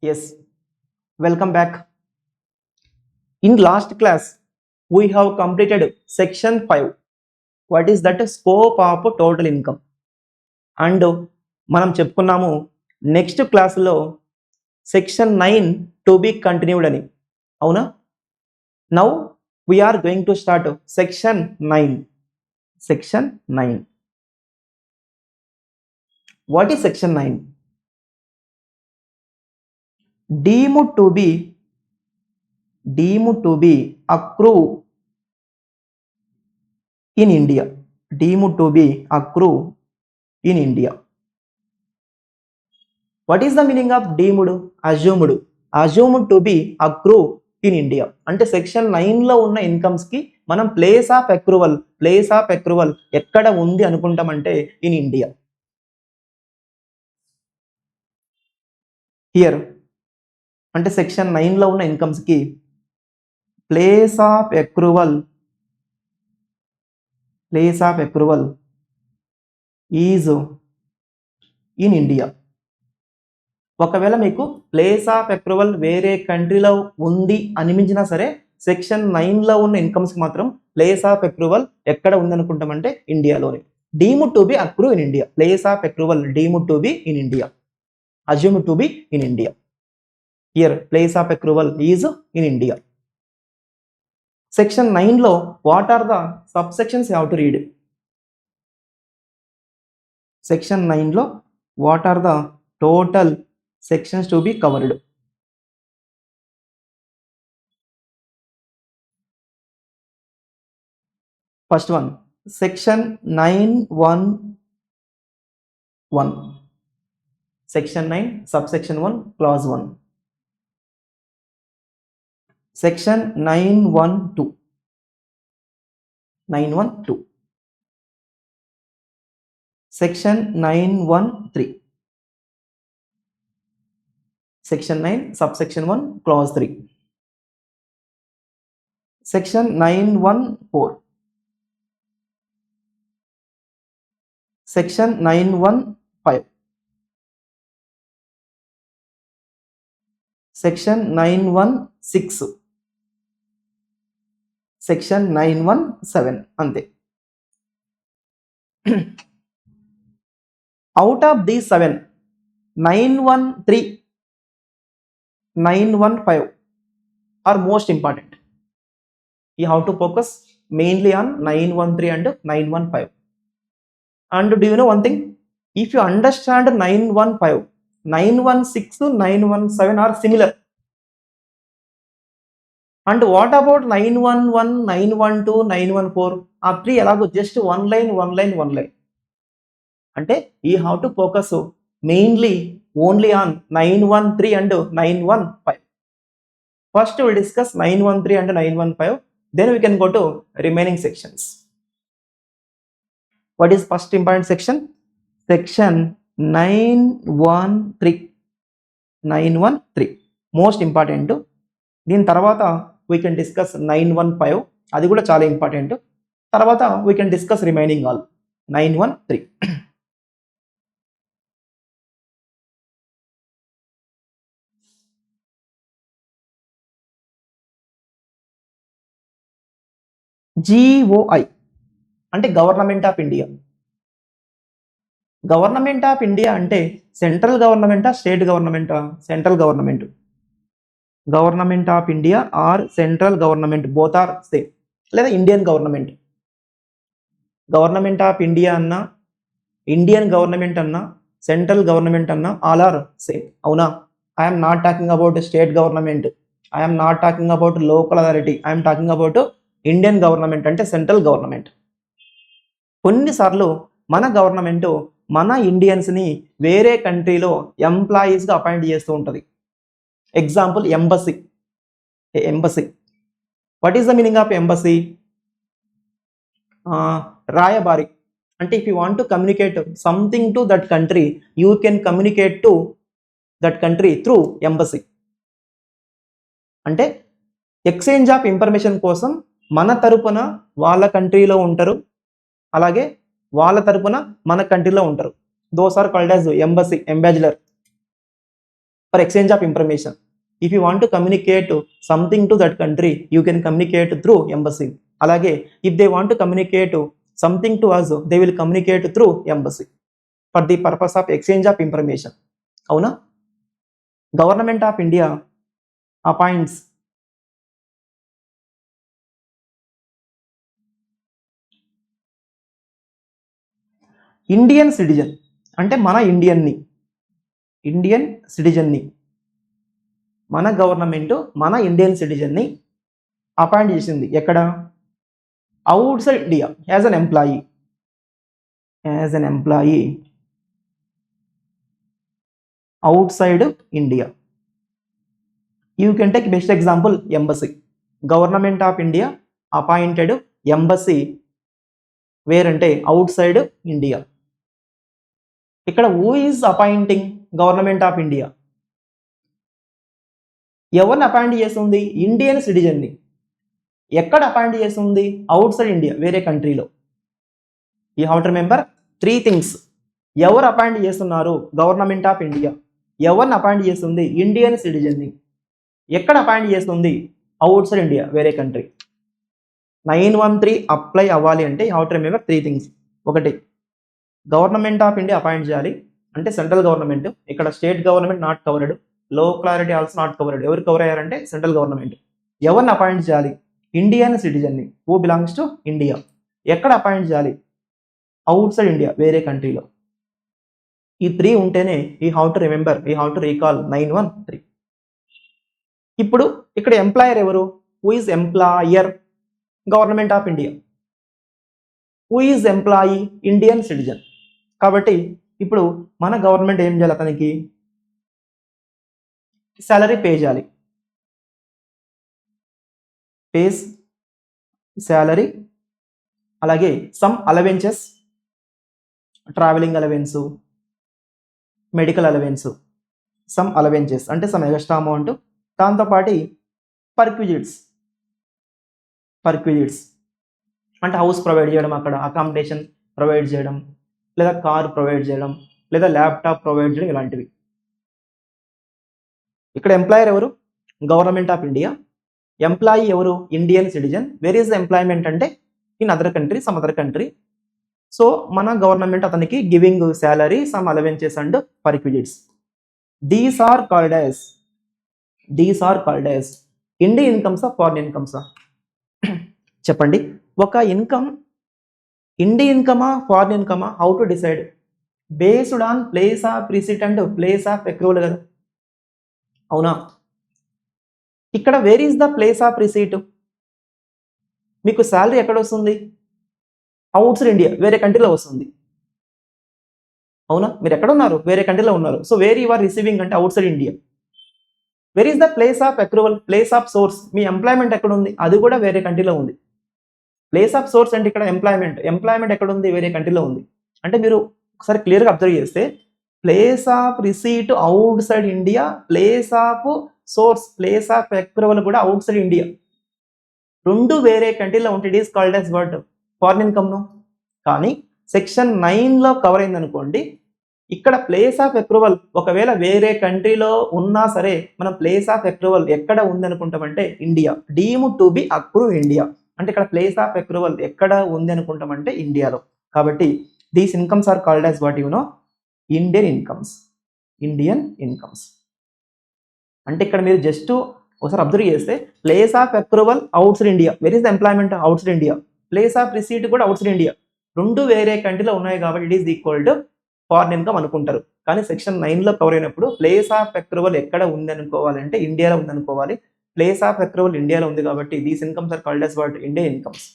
Yes, welcome back. In last class, we have completed section 5. What is that? Scope of total income. And మనం చెప్పుకున్నాము next క్లాస్లో section 9 to be continued అని. అవునా? Now we're going to start section 9. Section 9. What is section 9? Deemed to be accrue in India. Deemed to be accrue in India. What is the meaning of deemed? Assumed. Assumed to be accrue in India. అంటే section 9లో ఉన్న incomes కి మనం place of accrual ఎక్కడ ఉంది అనుకుంటామంటే in India. Here అంటే section 9లో ఉన్న ఇన్కమ్స్ కి place of accrual is in India. ఒకవేళ మీకు ప్లేస్ ఆఫ్ అక్రూవల్ వేరే కంట్రీలో ఉంది అనిపించినా సరే సెక్షన్ 9లో ఉన్న ఇన్కమ్స్కి మాత్రం ప్లేస్ ఆఫ్ అక్రూవల్ ఎక్కడ ఉంది అనుకుంటామంటే ఇండియాలోనే. Deemed to be accrue in India. Place of accrual deemed to be in India, assumed to be in India. Here place of accrual is in India. Section 9లో what are the sub sections you have to read. Section 9లో what are the total sections to be covered. First one, section 9(1)(1). Section 9, subsection 1, clause 1. Section 9(1)(2). 9(1)(2). Section 9(1)(3). Section 9, subsection 1, clause 3. Section 9(1)(4). Section 9(1)(5). Section 9(1)(6). Section 9(1)(7. అంతే. Out of these 7, 9(1)(3), 9(1)(5 are most important. You have to focus mainly on 9(1)(3) and 9(1)(5. And do you know one thing? If you understand 9(1)(5, 9(1)(6), 9(1)(7 are similar. And what about 9(1)(1), 9(1)(2), 9(1)(4? ఆ 3 ఎలాగో just one line. అంటే you have to focus mainly only on 9(1)(3) and 9(1)(5. First we will discuss 9(1)(3) and 9(1)(5. Then we can go to remaining sections. What is first important section? Section 9(1)(3). 9(1)(3 most important. దీని తర్వాత we can discuss 9(1)(5. అది కూడా చాలా important. తర్వాత we can discuss remaining all 9(1)(3. GOI అంటే government of India. Government of India అంటే central గవర్నమెంటా, state గవర్నమెంటా? Central government. Government of India or central government, both are same. లేదా Indian government. Government of India అన్నా, Indian government అన్నా, central government అన్నా all are same. అవునా? I'm not talking about state government, I'm not talking about local authority, I'm talking about Indian government అంటే central government. కొన్నిసార్లు మన government మన ఇండియన్స్ని వేరే కంట్రీలో ఎంప్లాయీస్గా అపాయింట్ చేస్తూ ఉంటుంది. Example embassy. What is the meaning of embassy? రాయబారి. అంటే if you want to communicate something to that country, you can communicate to that country through embassy. అంటే ఎక్స్చేంజ్ ఆఫ్ ఇన్ఫర్మేషన్ కోసం మన తరపున వాళ్ళ కంట్రీలో ఉంటారు, అలాగే వాళ్ళ తరపున మన కంట్రీలో ఉంటారు. Those are called as embassy, ambassador. For exchange of information. If you want to communicate something to that country you can communicate through embassy. అలాగే if they want to communicate something to us they will communicate through embassy for the purpose of exchange of information. అవునా? Government of India appoints Indian citizen, అంటే మన Indian సిటిజన్ని మన government మన Indian సిటిజన్ని appoint చేసింది. ఎక్కడ? Out side India as an employee outside India. You can take best example embassy. Government of India appointed embassy where ante outside India. ఇక్కడ who is appointing government of India? ఎవరిని appoint చేస్తుంది? Indian సిటిజన్ని. ఎక్కడ appoint చేస్తుంది? Out side India, వేరే కంట్రీలో. You have to remember 3 things. ఎవరు appoint చేస్తున్నారు? Government of India. ఎవరిని అపాయింట్ చేస్తుంది? ఇండియన్ సిటిజన్ని. ఎక్కడ అపాయింట్ చేస్తుంది? అవుట్ సైడ్ ఇండియా, వేరే కంట్రీ. 913 అప్లై అవ్వాలి అంటే you have to remember 3 things. ఒకటి, గవర్నమెంట్ ఆఫ్ ఇండియా అపాయింట్ చేయాలి అంటే సెంట్రల్ గవర్నమెంట్. ఇక్కడ state government not covered, local authority also not covered. ఎవరు కవర్ అయ్యారంటే సెంట్రల్ గవర్నమెంట్. ఎవరిని అపాయింట్ చేయాలి? ఇండియన్ సిటిజన్ని, హూ బిలాంగ్స్ టు ఇండియా. ఎక్కడ అపాయింట్ చేయాలి? అవుట్ సైడ్ ఇండియా, వేరే కంట్రీలో. ఈ 3 ఉంటేనే ఈ హౌ టు రిమెంబర్, ఈ హౌ టు రీకాల్ 913. ఇప్పుడు ఇక్కడ ఎంప్లాయర్ ఎవరు? Who is employer? Government of India. Who is employee? Indian citizen. కాబట్టి ఇప్పుడు మన గవర్నమెంట్ ఏం చేయాలి? అతనికి సాలరీ పే చేయాలి. పేస్ సాలరీ, అలాగే some allowances, travelling allowance, medical allowance, some allowances అంటే సమ్ ఎక్స్ట్రా అమౌంట్. దాంతోపాటు పర్క్విజిట్స్ అంటే హౌస్ ప్రొవైడ్ చేయడం, అక్కడ అకామిడేషన్ ప్రొవైడ్ చేయడం, లేదా కార్ ప్రొవైడ్ చేయడం, లేదా ల్యాప్టాప్ ప్రొవైడ్ చేయడం, ఇలాంటివి. ఇక్కడ ఎంప్లాయర్ ఎవరు? Government of India. ఎంప్లాయీ ఎవరు? Indian citizen. Where is the employment అంటే in other country, some other country. So మన గవర్నమెంట్ అతనికి giving salary, some allowances and perquisites. These are called as Indian ఇన్కమ్సా, foreign ఇన్కమ్సా? చెప్పండి. ఒక income Indian ఇన్కమా, foreign ఇన్కమా? How to decide? Based on place of receipt and place of accrual కదా. అవునా? ఇక్కడ where is the place of receipt? మీకు శాలరీ ఎక్కడ వస్తుంది? అవుట్ సైడ్ ఇండియా, వేరే కంట్రీలో వస్తుంది. అవునా? మీరు ఎక్కడ ఉన్నారు? వేరే కంట్రీలో ఉన్నారు. So where you are receiving అంటే outside India. Where is the place of accrual? Place of source, మీ ఎంప్లాయ్మెంట్ ఎక్కడ ఉంది? అది కూడా వేరే కంట్రీలో ఉంది. ప్లేస్ ఆఫ్ సోర్స్ అంటే ఇక్కడ ఎంప్లాయ్మెంట్ ఎక్కడ ఉంది? వేరే కంట్రీలో ఉంది. అంటే మీరు ఒకసారి క్లియర్గా అబ్జర్వ్ చేస్తే place of receipt outside India, place of source, place of accrual కూడా అవుట్ సైడ్ ఇండియా. రెండు వేరే కంట్రీలో ఉంటే it is called as what? Foreign ఇన్కమ్ను. కానీ సెక్షన్ 9లో కవర్ అయింది అనుకోండి, ఇక్కడ ప్లేస్ ఆఫ్ అక్రూవల్ ఒకవేళ వేరే కంట్రీలో ఉన్నా సరే మనం ప్లేస్ ఆఫ్ అక్రూవల్ ఎక్కడ ఉంది అనుకుంటామంటే India. Deem to be accrue India అంటే ఇక్కడ ప్లేస్ ఆఫ్ అక్రూవల్ ఎక్కడ ఉంది అనుకుంటామంటే ఇండియాలో. కాబట్టి these incomes are called as what you know? Indian incomes. అంటే ఇక్కడ మీరు జస్ట్ ఒకసారి అబ్జర్వ్ చేస్తే place of accrual outside India, where is the employment? Outside India. Place of receipt కూడా అవుట్ సైడ్ ఇండియా. రెండు వేరే కంట్రీలో ఉన్నాయి కాబట్టి it is equal to foreign income అనుకుంటారు. కానీ సెక్షన్ 9లో కవర్ అయినప్పుడు ప్లేస్ ఆఫ్ అక్రూవల్ ఎక్కడ ఉంది అనుకోవాలంటే ఇండియాలో ఉంది అనుకోవాలి. ప్లేస్ ఆఫ్ అక్రూవల్ ఇండియాలో ఉంది కాబట్టి these incomes are called as what? Indian incomes.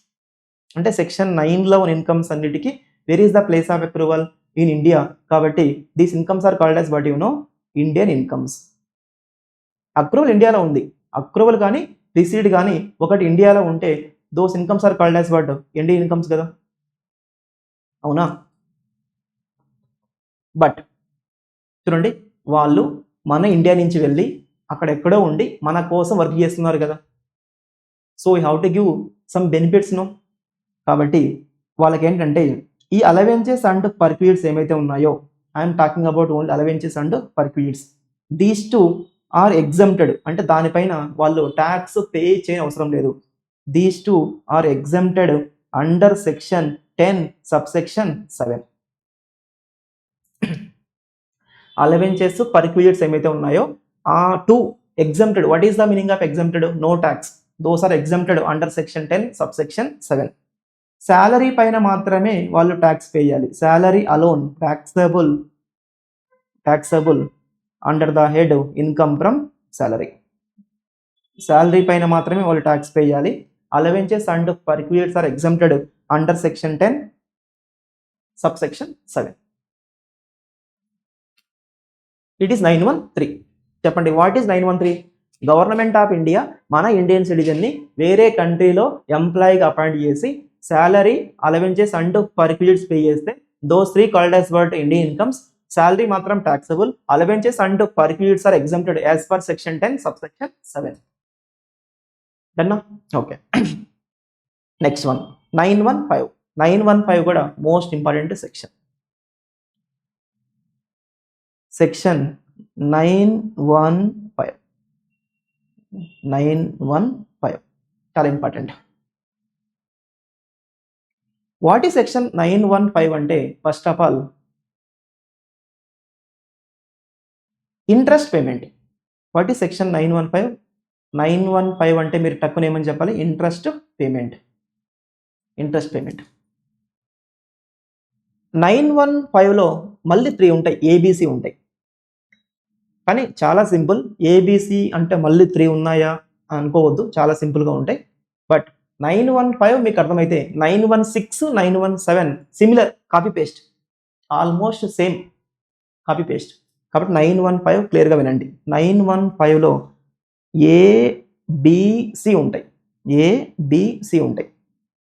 అంటే సెక్షన్ 9లో ఉన్న ఇన్కమ్స్ అన్నిటికీ where is the place of accrual? In India. కాబట్టి these incomes are called as what you know? Indian incomes. Accrual ఇండియాలో ఉంది, అక్రూవల్ కానీ రిసీట్ కానీ ఒకటి ఇండియాలో ఉంటే those incomes are called as what? Indian incomes కదా. అవునా? బట్ చూడండి, వాళ్ళు మన ఇండియా నుంచి వెళ్ళి అక్కడెక్కడో ఉండి మన కోసం వర్క్ చేస్తున్నారు కదా. So we have to give some benefits no. కాబట్టి వాళ్ళకి ఏంటంటే ఈ అలవెన్సెస్ అండ్ పర్క్విజిట్స్ ఏమైతే ఉన్నాయో, I'm talking about only allowances and perquisites. These two are exempted అంటే దానిపైన వాళ్ళు ట్యాక్స్ పే చేయని అవసరం లేదు. These two are exempted under section 10 subsection 7. Allowances perquisites ఏమైతే ఉన్నాయో ఆ two exempted. What is the meaning of exempted? No tax. Those are exempted under section 10 subsection 7. Salary పైన మాత్రమే వాళ్ళు ట్యాక్స్ పే చేయాలి. Salary alone taxable under the head income from salary. Salary పైన మాత్రమే వాళ్ళు ట్యాక్స్ పే చేయాలి. Allowances and perquisites are exempted under section 10 subsection 7. It is 913. చెప్పండి, what is 913? Government of India మన ఇండియన్ సిటిజన్ని వేరే కంట్రీలో ఎంప్లాయీగా అపాయింట్ చేసి salary, allowances and perquisites pay చేస్తే those 3 called as what? Indian incomes. Salary మాత్రం taxable, allowances and perquisites are exempted as per section 10 subsection 7. డన్నా? ఓకే. Next one 915. 915 కూడా మోస్ట్ ఇంపార్టెంట్ సెక్షన్. సెక్షన్ 915 చాలా ఇంపార్టెంట్. వాట్ ఈ section 915 అంటే first of all interest payment. What ఈ section 915? 915 అంటే మీరు టక్కున ఏమని చెప్పాలి? Interest payment. 915లో మళ్ళీ 3 ఉంటాయి, ఏబిసి ఉంటాయి. కానీ చాలా సింపుల్. ఏబిసి అంటే మళ్ళీ 3 ఉన్నాయా అనుకోవద్దు, చాలా సింపుల్గా ఉంటాయి. బట్ 915 మీకు అర్థమైతే 916, 917 similar, copy paste, almost same copy paste. కాబట్టి 915 క్లియర్గా వినండి. 915లో ఏబిసి ఉంటాయి.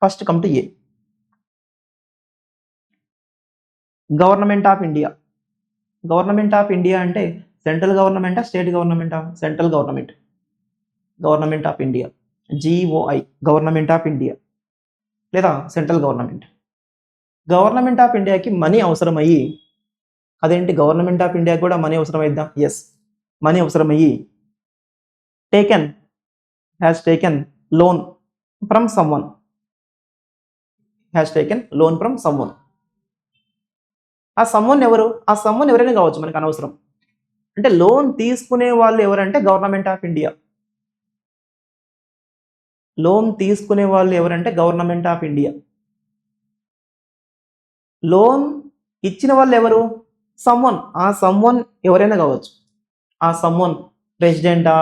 First come to A. Government of India. Government of India అంటే సెంట్రల్ గవర్నమెంటా, స్టేట్ గవర్నమెంటా? Central government. Government of India, GOI, government of India లేదా సెంట్రల్ గవర్నమెంట్. గవర్నమెంట్ ఆఫ్ ఇండియాకి మనీ అవసరమయ్యి, అదేంటి గవర్నమెంట్ ఆఫ్ ఇండియా కూడా మనీ అవసరమైద్దా? ఎస్, మనీ అవసరమయ్యి has taken loan from someone. ఆ సమ్వన్ ఎవరు? ఆ సమ్వన్ ఎవరైనా కావచ్చు, మనకు అనవసరం. అంటే లోన్ తీసుకునే వాళ్ళు ఎవరంటే గవర్నమెంట్ ఆఫ్ ఇండియా. లోన్ తీసుకునే వాళ్ళు ఎవరంటే గవర్నమెంట్ ఆఫ్ ఇండియా. లోన్ ఇచ్చిన వాళ్ళు ఎవరు? సమ్వన్. ఆ సమ్వన్ ఎవరైనా కావచ్చు. ఆ సమ్వన్ రెసిడెంటా,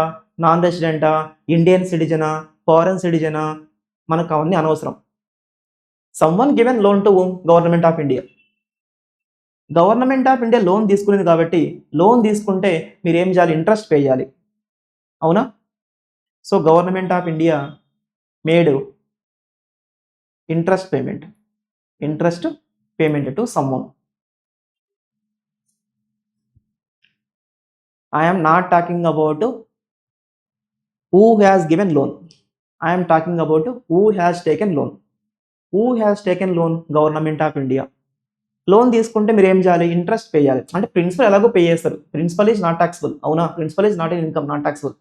నాన్ రెసిడెంటా, ఇండియన్ సిటిజనా, ఫారెన్ సిటిజనా, మనకు అవన్నీ అనవసరం. Someone given loan to government of India. Government of India loan తీసుకునేది కాబట్టి లోన్ తీసుకుంటే మీరు ఏం చేయాలి? ఇంట్రెస్ట్ పే చేయాలి, అవునా? So government of India made interest payment to someone. I am not talking about who has given loan. I am talking about who has taken loan. Government of India. Loan తీసుకుంటే మీరు ఏం చేయాలి? Interest pay చేయాలి. అంటే principal ఎలాగో pay చేస్తారు. Principal is not taxable, అవునా? Principal is not in income, not taxable.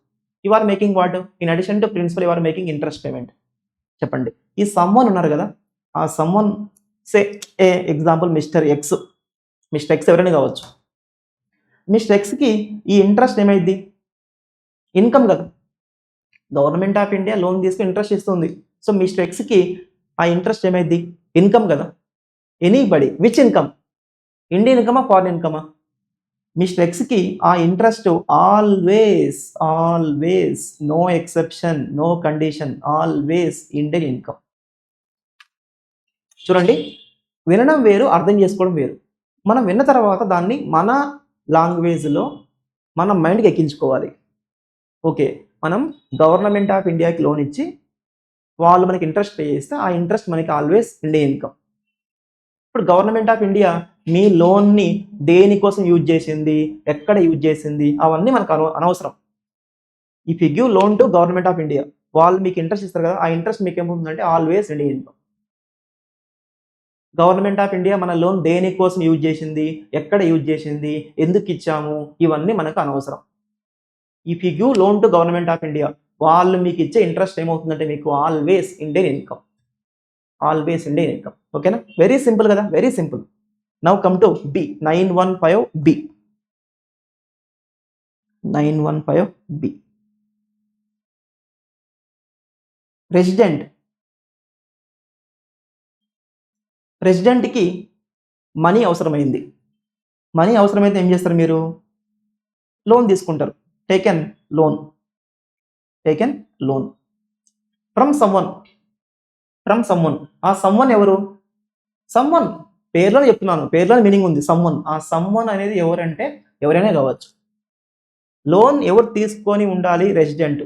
You are making what? In addition to principal you are making interest payment. చెప్పండి, ఈ సమ్వన్ ఉన్నారు కదా, ఆ someone say a example mister X ఎవరైనా కావచ్చు. Mister ఎక్స్కి ఈ ఇంట్రెస్ట్ ఏమైంది? ఇన్కమ్ కదా. గవర్నమెంట్ ఆఫ్ ఇండియా లోన్ తీసుకుని ఇంట్రెస్ట్ ఇస్తుంది. సో మిస్టర్ ఎక్స్కి ఆ ఇంట్రెస్ట్ ఏమైంది? ఇన్కమ్ కదా. Anybody, which income? ఇండియన్ ఇన్కమా, ఫారిన్ ఇన్కమా? మిస్టర్ ఎక్స్కి ఆ interest always, no exception, no condition, always Indian income. చూడండి, వినడం వేరు, అర్థం చేసుకోవడం వేరు. మనం విన్న తర్వాత దాన్ని మన లాంగ్వేజ్లో మన మైండ్కి ఎక్కించుకోవాలి. ఓకే, మనం గవర్నమెంట్ ఆఫ్ ఇండియాకి లోన్ ఇచ్చి వాళ్ళు మనకి ఇంట్రెస్ట్ పే చేస్తే ఆ ఇంట్రెస్ట్ మనకి ఆల్వేస్ ఇండియన్ ఇన్కమ్. ఇప్పుడు గవర్నమెంట్ ఆఫ్ ఇండియా మీ లోన్ని దేనికోసం యూజ్ చేసింది, ఎక్కడ యూజ్ చేసింది, అవన్నీ మనకు అనవసరం. If you give loan to government of India, వాళ్ళు మీకు ఇంట్రెస్ట్ ఇస్తారు కదా, ఆ ఇంట్రెస్ట్ మీకు ఏమవుతుందంటే always Indian income. Government of India మన లోన్ దేనికోసం యూజ్ చేసింది, ఎక్కడ యూజ్ చేసింది, ఎందుకు ఇచ్చాము, ఇవన్నీ మనకు అనవసరం. If you give loan to government of India, వాళ్ళు మీకు ఇచ్చే ఇంట్రెస్ట్ ఏమవుతుందంటే మీకు always Indian income, always Indian income. ఓకేనా, వెరీ సింపుల్ కదా, very simple. Now come to B, 915 B. 915 B, రెసిడెంట్కి money అవసరమైంది. మనీ అవసరమైతే ఏం చేస్తారు మీరు, లోన్ తీసుకుంటారు. Taken loan from someone. ఆ సమ్వన్ ఎవరు, సమ్వన్ పేర్లోనే చెప్తున్నాను, పేర్లోనే మీనింగ్ ఉంది, సమ్వన్. ఆ సమ్వన్ అనేది ఎవరంటే ఎవరైనా కావచ్చు. లోన్ ఎవరు తీసుకొని ఉండాలి, రెసిడెంట్.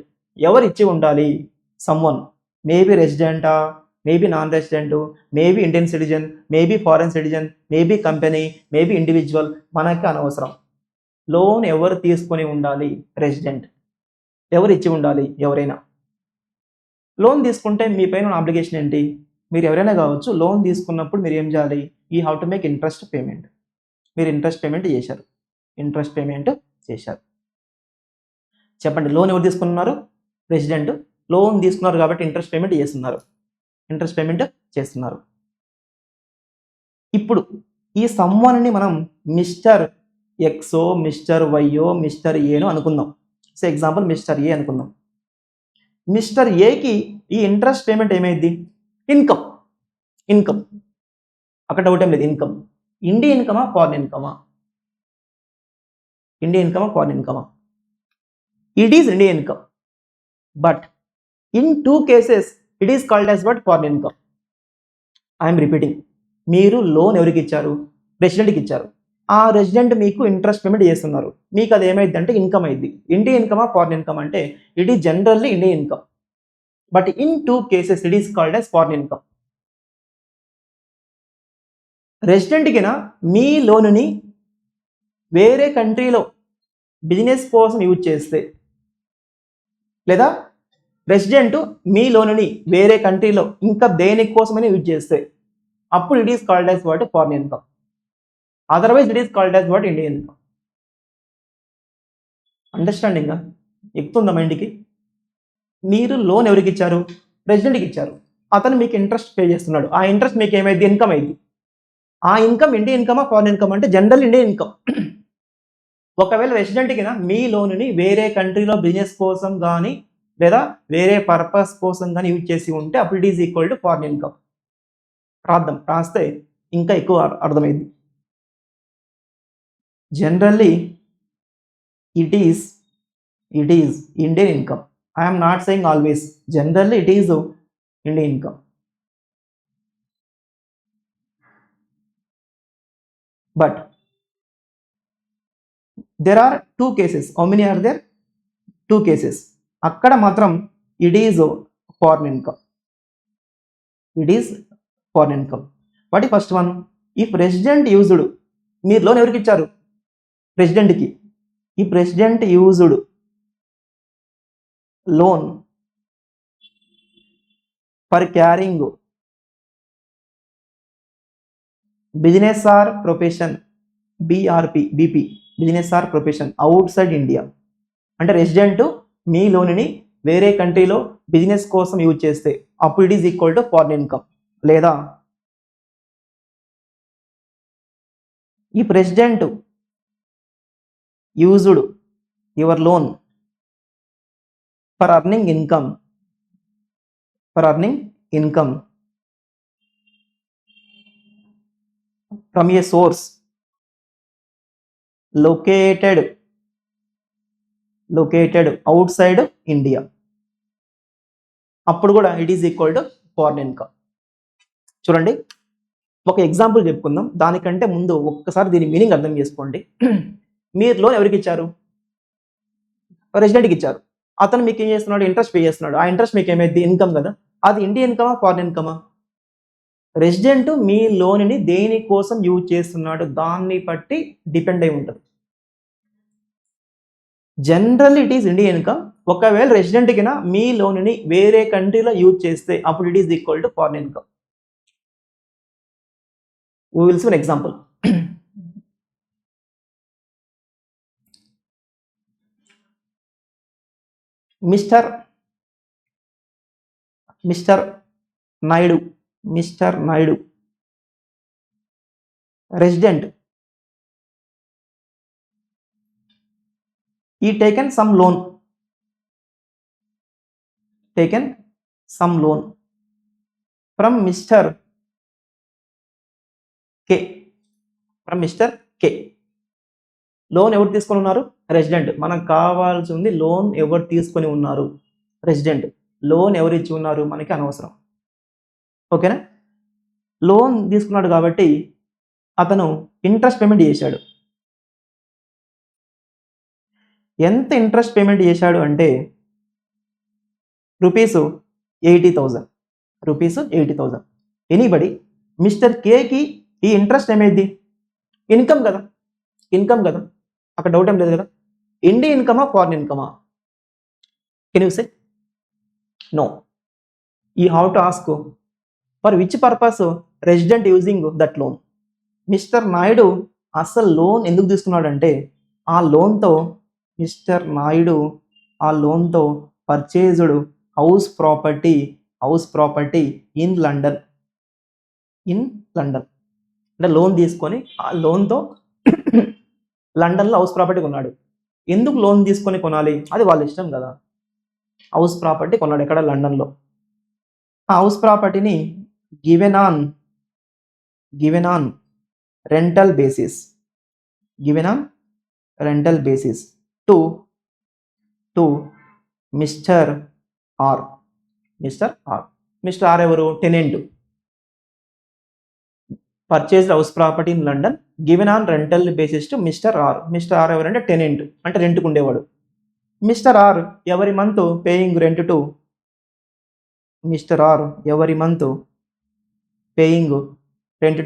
ఎవరు ఇచ్చి ఉండాలి, సమ్వన్. మేబీ రెసిడెంటా, maybe non resident, maybe Indian citizen, maybe foreign citizen, maybe company, maybe individual, మనకి అనవసరం. లోన్ ఎవరు తీసుకొని ఉండాలి, రెసిడెంట్. ఎవరు ఇచ్చి ఉండాలి, ఎవరైనా. లోన్ తీసుకుంటే మీ పైన అప్లికేషన్ ఏంటి, మీరు ఎవరైనా కావచ్చు. లోన్ తీసుకున్నప్పుడు మీరు ఏం చేయాలి, you have to make interest payment. మీరు ఇంట్రెస్ట్ పేమెంట్ చేశారు. చెప్పండి, లోన్ ఎవరు తీసుకున్నారు, రెసిడెంట్. లోన్ తీసుకున్నారు కాబట్టి ఇంట్రెస్ట్ పేమెంట్ చేస్తున్నారు. ఇప్పుడు ఈ సమ్వన్ని మనం మిస్టర్ ఎక్సో, మిస్టర్ వైయో, మిస్టర్ ఏనో అనుకుందాం. సో ఎగ్జాంపుల్ మిస్టర్ ఏ అనుకుందాం. మిస్టర్ ఏకి ఈ ఇంట్రెస్ట్ పేమెంట్ ఏమైంది, ఇన్కమ్. అక్కడ డౌట్ ఏం లేదు, ఇన్కమ్. ఇండియన్ ఇన్కమా, ఫారెన్ ఇన్కమా? It is Indian income, but in 2 cases it is called as what, foreign income. I am repeating. మీరు లోన్ ఎవరికి ఇచ్చారు, రెసిడెంట్కి ఇచ్చారు. ఆ రెసిడెంట్ మీకు ఇంట్రెస్ట్ పేమెంట్ చేస్తున్నారు. మీకు అది ఏమైంది అంటే ఇన్కమ్ అయింది. ఇండియన్ ఇన్కమా, ఫారెన్ ఇన్కమ్ అంటే it is generally Indian income, but in 2 cases it is called as foreign income. రెసిడెంట్కిన మీ లోనుని వేరే కంట్రీలో బిజినెస్ కోసం యూజ్ చేస్తే, లేదా రెసిడెంట్ మీ లోనుని వేరే కంట్రీలో ఇంకా దేనికోసమైనా యూజ్ చేస్తే, అప్పుడు it is called as what, foreign income. Otherwise it is called as what, Indian income. Understanding ఎక్కుతుందా మైండ్కి? మీరు లోన్ ఎవరికి ఇచ్చారు, రెసిడెంట్కి ఇచ్చారు. అతను మీకు ఇంట్రెస్ట్ పే చేస్తున్నాడు. ఆ ఇంట్రెస్ట్ మీకు ఏమైంది, ఇన్కమ్ అయింది. ఆ ఇన్కమ్ ఇండియన్ ఇన్కమా, ఫారెన్ ఇన్కమ్ అంటే జనరల్ ఇండియన్ ఇన్కమ్. ఒకవేళ రెసిడెంట్కి మీ లోనుని వేరే కంట్రీలో బిజినెస్ కోసం కానీ లేదా వేరే పర్పస్ కోసం కానీ యూజ్ చేసి ఉంటే అప్పుడు it is equal to foreign income. రాస్తే ఇంకా ఎక్కువ అర్థమైంది. Generally it is Indian income. I'm not saying always, generally it is Indian income. But there are 2 cases. How many are there? 2 cases. అక్కడ మాత్రం it is foreign income. What is first one? If resident used, మీరు loan ఎవరికి ఇచ్చారు, రెసిడెంట్కి. If resident used loan for carrying business or profession, BP, business or profession outside India, అంటే resident మీ లోన్ని వేరే కంట్రీలో business కోసం యూజ్ చేస్తే అప్పుడు it is equal to foreign income. లేదా ఈ resident used your loan for earning income from a source located outside India, అప్పుడు కూడా it is equal to foreign income. చూడండి, ఒక ఎగ్జాంపుల్ చెప్పుకుందాం. దానికంటే ముందు ఒక్కసారి దీని మీనింగ్ అర్థం చేసుకోండి. మీరు లోన్ ఎవరికి ఇచ్చారు, రెసిడెంట్కి ఇచ్చారు. అతను మీకు ఏం చేస్తున్నాడు, ఇంట్రెస్ట్ పే చేస్తున్నాడు. ఆ ఇంట్రెస్ట్ మీకు ఏమైంది, ఇన్కమ్ కదా. అది ఇండియన్ ఇన్కమా, ఫారెన్ ఇన్కమా? రెసిడెంట్ మీ లోన్ని దేనికోసం యూజ్ చేస్తున్నాడు దాన్ని బట్టి డిపెండ్ అయి ఉంటుంది. Generally it is Indian income. ఒకవేళ రెసిడెంట్కి మీ లోన్ని వేరే కంట్రీలో యూజ్ చేస్తే అప్పుడు it is equal to foreign income. We will see an example. Mr. Naidu, resident, he taken some loan from Mr. K. Loan ఎవరు తీసుకొని ఉన్నారు? రెసిడెంట్. మనకు కావాల్సింది లోన్ ఎవరు తీసుకొని ఉన్నారు? రెసిడెంట్. లోన్ ఎవరు ఇచ్చి ఉన్నారు మనకి అనవసరం. ఓకేనా? లోన్ తీసుకున్నాడు కాబట్టి అతను ఇంట్రెస్ట్ పేమెంట్ చేశాడు. ఎంత ఇంట్రెస్ట్ పేమెంట్ చేశాడు అంటే రూపీస్ 80,000. ఎనీబడి మిస్టర్ కేకి ఈ ఇంట్రెస్ట్ ఏమైంది? ఇన్కమ్ కదా. అక్కడ డౌట్ ఏం లేదు కదా. ఇండియన్ ఇన్కమా ఫారిన్ ఇన్కమా? Can you say? No. You have to ask for which purpose resident using that loan. Mister Naidu అసలు లోన్ ఎందుకు తీసుకున్నాడంటే ఆ లోన్తో mister Naidu purchased house property in London. అంటే లోన్ తీసుకొని ఆ లోన్తో లండన్లో హౌస్ ప్రాపర్టీ కొన్నాడు. ఎందుకు లోన్ తీసుకొని కొనాలి? అది వాళ్ళ ఇష్టం కదా. హౌస్ ప్రాపర్టీ కొన్నాడు ఎక్కడ? లండన్లో. ఆ హౌస్ ప్రాపర్టీని given on rental basis to mister R. Mister R ఎవరు? Tenant. Purchased house property in London given on rental basis to mister R. Mister R ఎవరంటే టెనెంట్, అంటే రెంట్కు ఉండేవాడు. Mister R every month paying rent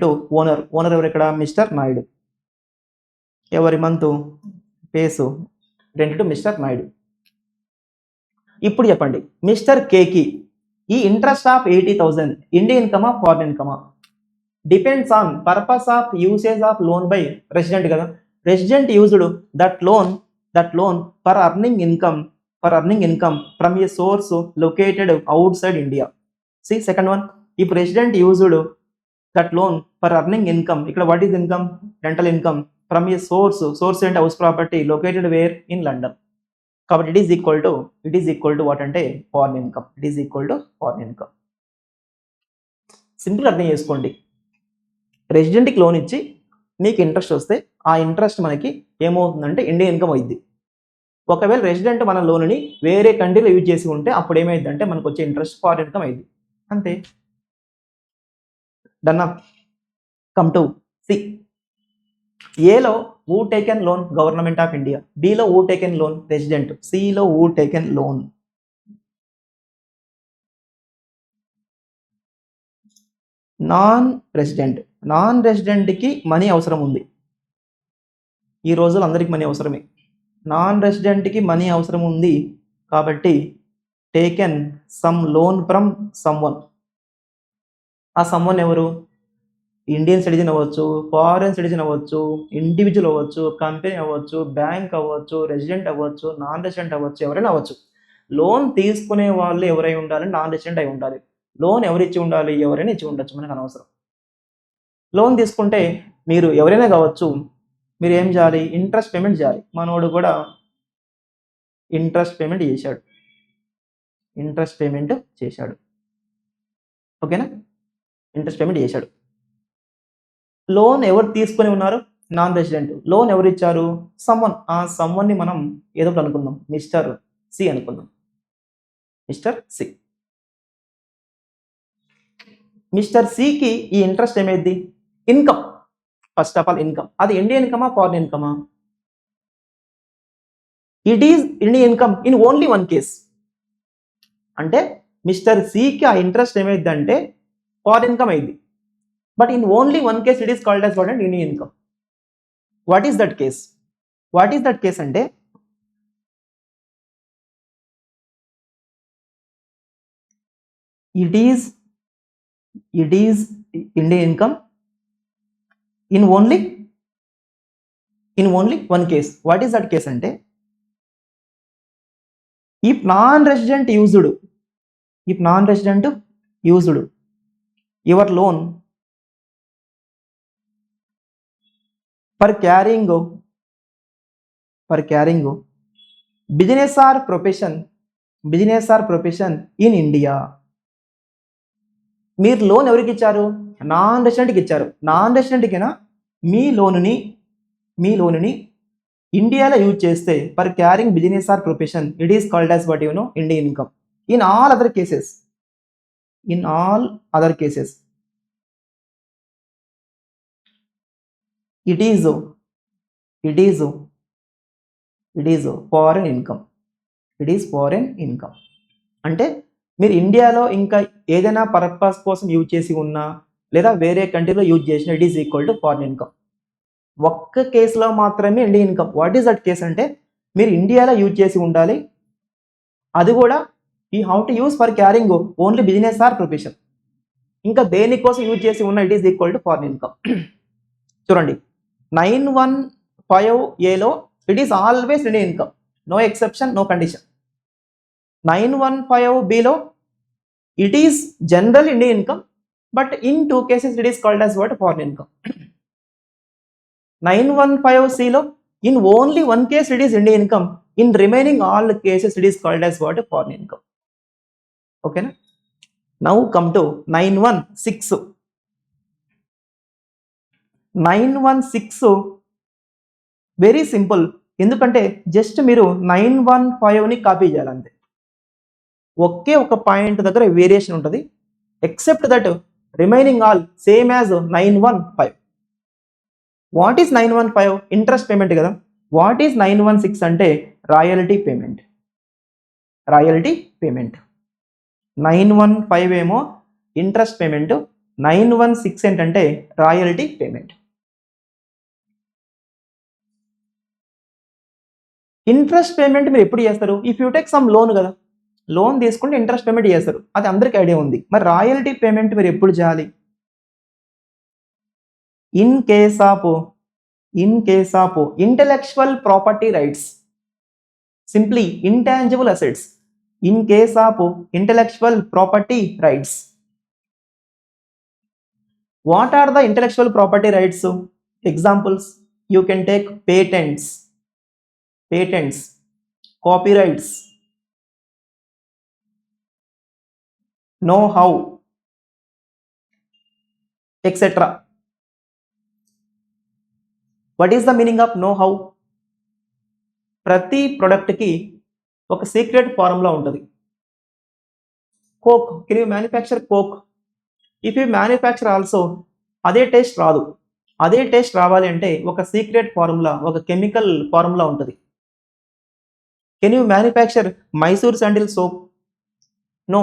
to owner. ఎవరు ఇక్కడ? Mister Naidu. Every month pays rent to mister Naidu. ఇప్పుడు చెప్పండి, mister కేకి ఈ ఇంట్రెస్ట్ ఆఫ్ 80,000 ఇండియన్ ఇన్కమా ఫారిన్ ఇన్కమా? Depends on purpose of usage of loan by resident కదా. Resident used that loan for earning income from a source located outside India. C second one. ఇప్పుడు resident used that loan for earning income. ఇక్కడ what is income? Rental income from a source అంటే house property located where? In London. కాబట్టి it is equal to what అంటే foreign income. Simple అర్థం చేసుకోండి. రెసిడెంట్కి loan ఇచ్చి మీకు interest వస్తే ఆ ఇంట్రెస్ట్ మనకి ఏమవుతుందంటే ఇండియన్ ఇన్కమ్ అయింది. ఒకవేళ రెసిడెంట్ మన లోన్ని వేరే కంట్రీలో యూజ్ చేసి ఉంటే అప్పుడు ఏమైందంటే మనకు వచ్చే ఇంట్రెస్ట్ ఫారిన్ ఇన్కమ్ అయింది. అంతే. డన్నా. Come to C. ఏలో who taken loan? Government of India. బిలో who taken loan? రెసిడెంట్. సిలో who taken loan? నాన్ రెసిడెంట్కి మనీ అవసరం ఉంది. ఈ రోజుల్లో అందరికి మనీ అవసరమే. నాన్ రెసిడెంట్కి మనీ అవసరం ఉంది కాబట్టి taken some loan from someone. ఆ సమ్వన్ ఎవరు? ఇండియన్ సిటిజన్ అవ్వచ్చు, ఫారెన్ సిటిజన్ అవ్వచ్చు, ఇండివిజువల్ అవ్వచ్చు, కంపెనీ అవ్వచ్చు, బ్యాంక్ అవ్వచ్చు, రెసిడెంట్ అవ్వచ్చు, నాన్ రెసిడెంట్ అవ్వచ్చు, ఎవరైనా అవ్వచ్చు. లోన్ తీసుకునే వాళ్ళు ఎవరై ఉండాలి? నాన్ రెసిడెంట్ అయి ఉండాలి. లోన్ ఎవరు ఇచ్చి ఉండాలి? ఎవరైనా ఇచ్చి ఉండొచ్చు, మనకు అనవసరం. లోన్ తీసుకుంటే మీరు ఎవరైనా కావచ్చు, మీరు ఏం చేయాలి? ఇంట్రెస్ట్ పేమెంట్ చేయాలి. మనోడు కూడా ఇంట్రెస్ట్ పేమెంట్ చేశాడు. ఓకేనా? ఇంట్రెస్ట్ పేమెంట్ చేశాడు. లోన్ ఎవరు తీసుకొని ఉన్నారు? Non resident. లోన్ ఎవరు ఇచ్చారు? సమ్వన్. ఆ సమ్వన్ని మనం ఏదో అనుకుందాం, మిస్టర్ సి అనుకుందాం. మిస్టర్ సికి ఈ ఇంట్రెస్ట్ ఏమైంది? Income. First of all income. అది ఇండియన్ ఇన్కమా ఫారిన్ ఇన్కమా? It is Indian income in only one case. అంటే మిస్టర్ సికి ఆ ఇంట్రెస్ట్ ఏమైందంటే ఫారిన్ ఇన్కమ్ అయింది. But in only one case it is called as what? Indian income. What is that case? అంటే it is Indian income in only one case. What is that case అంటే if non-resident used your loan for carrying business or profession in India. మీరు loan ఎవరికి ఇచ్చారు? Non రెసిడెంట్కి ఇచ్చారు. Non రెసిడెంట్కినా మీ లోనుని ఇండియాలో use చేస్తే for carrying business or profession it is called as what you know Indian income. In all other cases it is foreign income. It is foreign income. అంటే మీరు ఇండియాలో ఇంకా ఏదైనా పర్పస్ కోసం యూజ్ చేసి ఉన్నా లేదా వేరే కంట్రీలో యూజ్ చేసిన it is equal to foreign income. ఒక్క కేసులో మాత్రమే Indian income. What is that case అంటే మీరు ఇండియాలో యూజ్ చేసి ఉండాలి, అది కూడా ఈ how to use for carrying only business or profession. ఇంకా దేనికోసం యూజ్ చేసి ఉన్న it is equal to foreign income. చూడండి 915Aలో it is always Indian income, no exception, no condition. 915Bలో it is general Indian income, but in 2 cases it is called as what foreign income. 915Cలో in only 1 case it is Indian income, in remaining all cases it is called as what? Foreign income. Okay na? Now come to 916 very simple. ఎందుకంటే just మీరు 915ని copy చేయాలంతే. ఒకే ఒక point దగ్గర variation ఉంటుంది, except that remaining all same as 915. What is 915? Interest payment కదా. What is 916 అంటే royalty payment. 915 ఏమో interest payment, 916 ఏంటంటే royalty payment. Interest payment మీరు ఎప్పుడు చేస్తారు? If you take some loan కదా, లోన్ తీసుకుంటే ఇంట్రెస్ట్ పేమెంట్ చేస్తారు, అది అందరికీ ఐడియా ఉంది. మరి రాయల్టీ పేమెంట్ మీరు ఎప్పుడు చేయాలి? In case of intellectual property rights, simply intangible assets. In case of intellectual property rights, what are the intellectual property rights? Examples you can take patents, copyrights, know-how, etc. What is the meaning of know-how? ప్రతి ప్రొడక్ట్కి ఒక secret formula ఉంటుంది. Coke, can you manufacture Coke? If you manufacture also అదే taste రాదు. అదే taste రావాలి అంటే ఒక సీక్రెట్ ఫార్ములా, ఒక కెమికల్ ఫార్ములా ఉంటుంది. Can you manufacture Mysore sandal soap? No.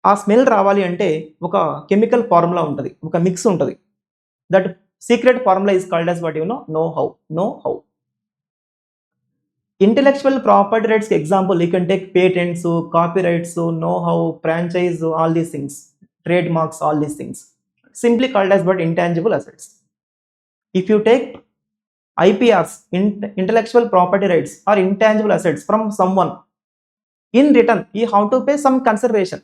ఆ స్మెల్ రావాలి అంటే ఒక కెమికల్ ఫార్ములా ఉంటుంది, ఒక మిక్స్ ఉంటుంది. That secret formula is called as what you know know-how. Intellectual property rights example you can take patents, copyrights, know-how, franchise, all these things, trade marks, all these things simply called as but intangible assets. If you take IPRs, intellectual property rights, or intangible assets from someone, in return you have to pay some consideration.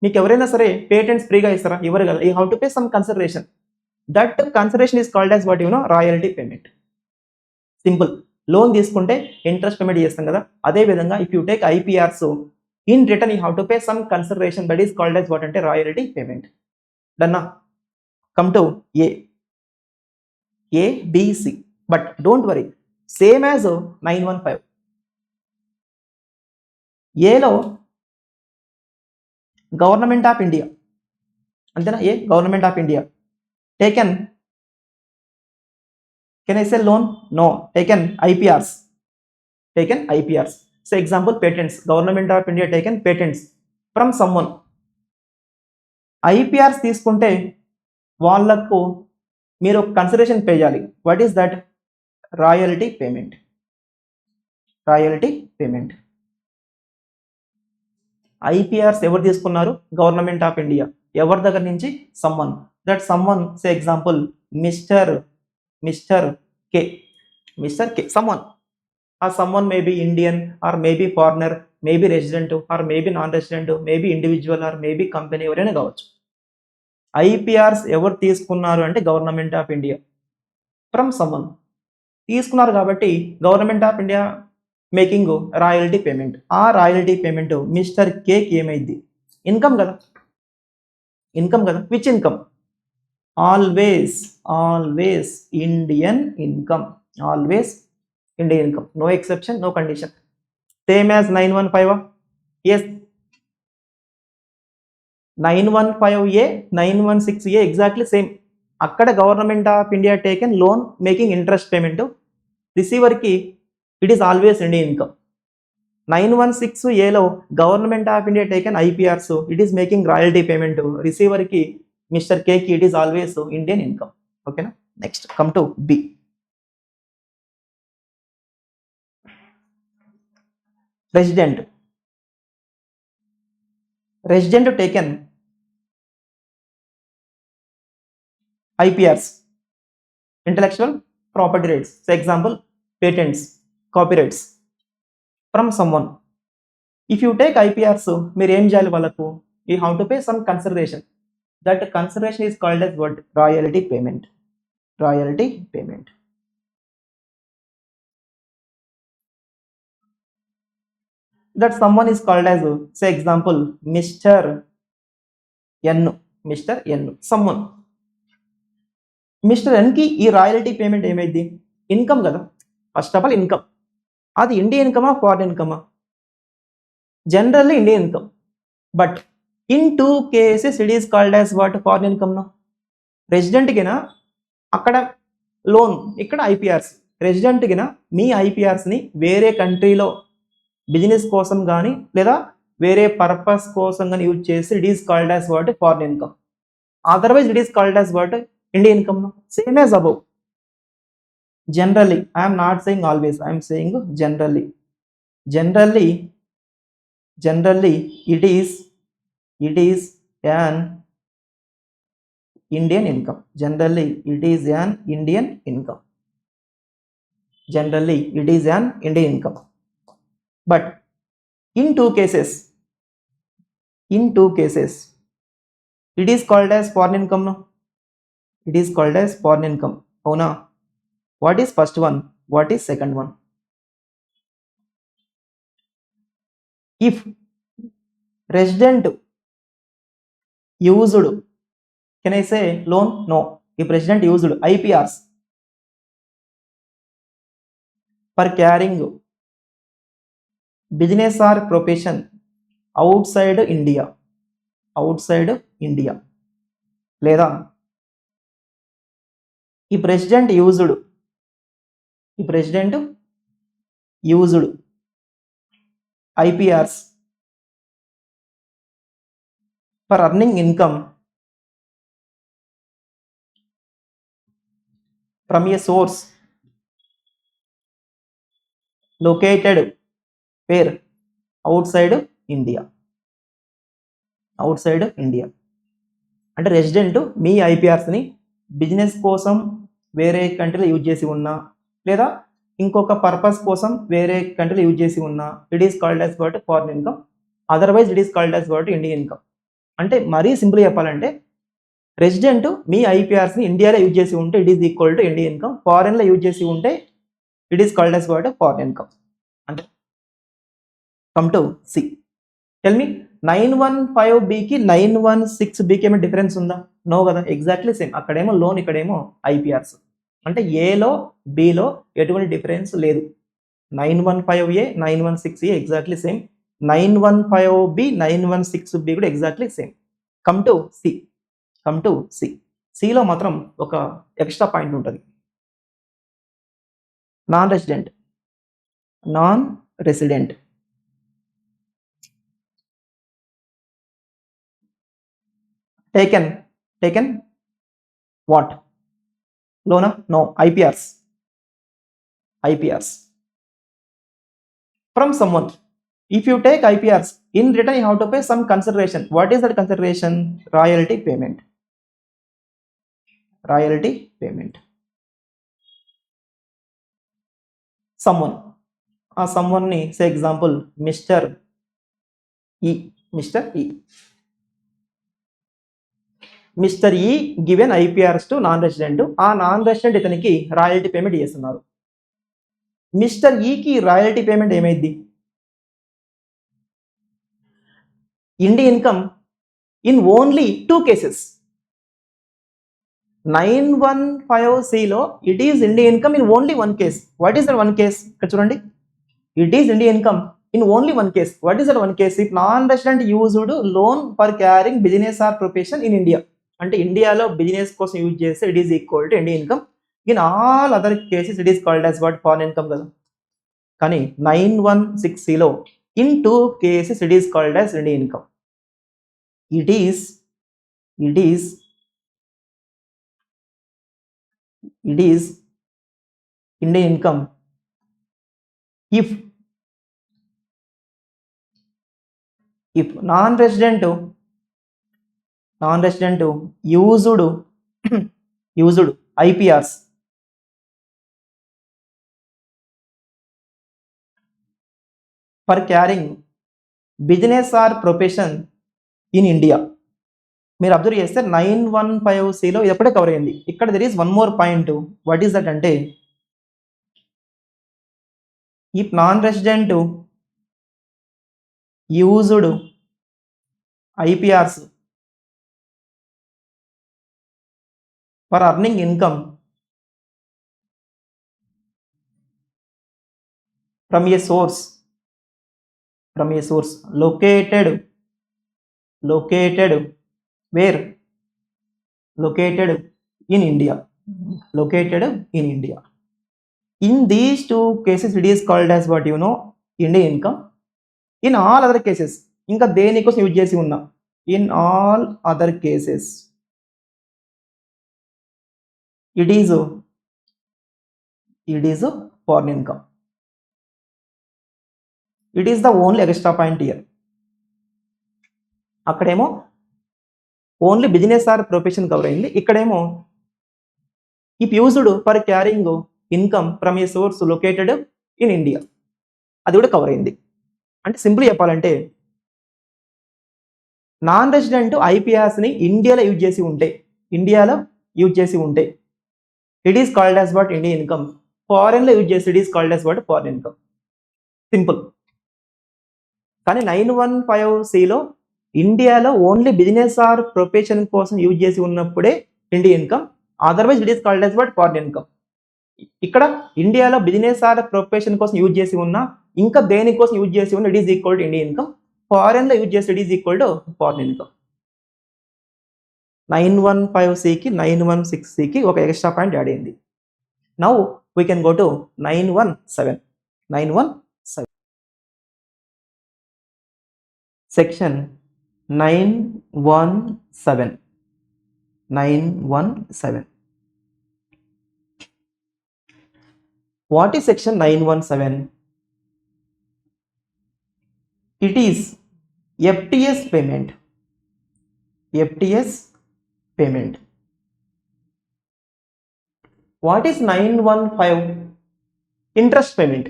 మీకు ఎవరైనా సరే patents ఫ్రీగా ఇస్తారా? ఇవ్వరు కదా. You have to pay some consideration. That consideration is called as what you know royalty payment. Simple. Loan తీసుకుంటే interest payment చేస్తాం కదా, అదే విధంగా if you take IPRs, in return you have to pay some consideration, that is called as what అంటే royalty payment. డన్నా? Come to A, B, C. But don't worry, same as 915. Aలో government of India అంతేనా? A government of India taken, can I say loan? No. Taken IPRs. So example patents, government of India taken patents from someone. IPRs తీసుకుంటే వాళ్ళకు మీరు consideration pay చేయాలి. What is that? Royalty payment. IPRs ఎవరు తీసుకున్నారు? Government of India. ఎవరి దగ్గర నుంచి? Someone. that someone, say example, Mr. K, Mr. K, someone, or someone may be Indian or maybe foreigner, maybe resident or maybe non-resident, maybe individual or maybe company ఎవరైనా కావచ్చు. ఐపీఆర్స్ ఎవరు తీసుకున్నారు అంటే government of India from someone తీసుకున్నారు కాబట్టి government of India making royalty payment. ఆ royalty payment mister కేకి ఏమైంది? ఇన్కమ్ కదా, ఇన్కమ్ కదా. Which income? Always Indian income, always Indian income, no exception, no condition. Same as 915. Yes, 915A, 916A exactly same. అక్కడ government of India taken loan making interest payment, రిసీవర్కి it is always Indian income. 916Aలో government of India taken IPRs, it is making royalty payment, రిసీవర్కి mister కేకి it is always Indian income. ఓకేనా? Next come to B. Resident taken IPRs, intellectual property rights, for example, patents, copyrights from someone. If you take IPRs, మీరు ఏం చేయాలి వాళ్ళకు? You have to pay some consideration. That consideration is called as what? Royalty payment. Royalty payment. That someone is called as, say example, Mr. N, someone. Mister ఎన్కి ఈ royalty payment ఏమైంది? Income కదా. First of all income. అది Indian ఇన్కమా foreign ఇన్కమా? Generally Indian income. But in 2 cases it is called as what? Foreign income. రెసిడెంట్కినా అక్కడ loan, ఇక్కడ ఐపీఆర్స్. రెసిడెంట్కినా మీ ఐపీఆర్స్ని వేరే కంట్రీలో బిజినెస్ కోసం కానీ లేదా వేరే పర్పస్ కోసం కానీ యూజ్ చేసి it is called as what? Foreign income. Otherwise it is called as what? Indian income. No, same as above. Generally, I am not saying always, I am saying generally it is an Indian income. Generally it is an Indian income. But in two cases it is called as foreign income. No, it is called as foreign income. Avuna? What is first one? What is second one? If resident used, can I say loan? No. If resident used IPRs for carrying business or profession outside India, లేదా if resident used IPRs for earning income from a source located where? outside India. అంటే resident మీ ఐపీఆర్స్ని business కోసం వేరే కంట్రీలో use చేసి ఉన్నా లేదా ఇంకొక purpose కోసం వేరే కంట్రీలో యూజ్ చేసి ఉన్నా it is called as what? Foreign income. Otherwise it is called as what? Indian income. అంటే మరీ సింపుల్ చెప్పాలంటే రెసిడెంట్ మీ ఐపీఆర్స్ని ఇండియాలో యూజ్ చేసి ఉంటే it is equal to Indian income. ఫారిన్లో యూజ్ చేసి ఉంటే it is called as what? Foreign income. అంటే come to C. Tell me, 915Bకి 916Bకి ఏమైనా డిఫరెన్స్ ఉందా? నో కదా, ఎగ్జాక్ట్లీ సేమ్. అక్కడేమో లోన్, ఇక్కడేమో ఐపీఆర్స్. అంటే ఏలో బిలో ఎటువంటి డిఫరెన్స్ లేదు. 915A 916A exactly same. 915B 916B కూడా exactly same. Come to C. సిలో మాత్రం ఒక ఎక్స్ట్రా పాయింట్ ఉంటుంది. Non resident taken what? Loan? No, IPRs from someone. If you take IPRs, in return you have to pay some consideration. What is that consideration? Royalty payment. Royalty payment. someone, ఆ someone ని say example Mr. E. Mr. E given IPRs to non resident, ఆ non resident ఇతనికి royalty payment చేస్తున్నారు. Mister ఈకి royalty payment ఏమైంది? Indian income in only 2 cases. 915Cలో it is Indian income in only 1 case. What is that 1 case? ఇక్కడ చూడండి, it is Indian income in only 1 case. What is that 1 case? If non-resident used loan for carrying business or profession in India. అంటే ఇండియాలో business కోసం use చేస్తే it is equal to Indian income. In all other cases it is called as what? Foreign income కదా. కానీ 916Cలో in 2 cases it is called as Indian income. It is Indian income if non-resident used IPRs for carrying business or profession in India. మీరు observe చేస్తే 915Cలో ఇది ఎప్పుడే cover అయింది. ఇక్కడ there is one more point. What is that అంటే, if non-resident used IPRs for earning income from a source located where? Located in India. In these 2 cases it is called as what? Indian income. In all other cases, ఇంకా దేనికోసం use చేసి ఉన్నా, in all other cases it is foreign income. It is the only extra point here. అక్కడేమో only business or profession cover అయింది. ఇక్కడేమో if used for carrying income from a source located in India, అది కూడా cover అయింది. అంటే simple చెప్పాలంటే, non resident ఐపీఆర్స్ని ఇండియాలో use చేసి ఉంటే it is called as what? Indian income. ఫారెన్లో యూజ్ చేసి it is called as what? Foreign income. Simple. కానీ 915Cలో ఇండియాలో ఓన్లీ బిజినెస్ ఆర్ ప్రొఫెషన్ కోసం యూజ్ చేసి ఉన్నప్పుడే Indian income, otherwise it is called as what? Foreign income. ఇక్కడ ఇండియాలో బిజినెస్ ఆర్ ప్రొఫెషన్ కోసం యూజ్ చేసి ఉన్నా, ఇంకా దేనికోసం యూజ్ చేసి ఉన్నా it is equal to Indian income. ఫారెన్లో యూజ్ చేస్తే it is equal to foreign income. 915Cకి 916Cకి ఒక ఎక్స్ట్రా పాయింట్ యాడ్ అయింది. Now we can go to 917. Section 917. What is section 917? It is FTS payment. What is 915? Interest payment.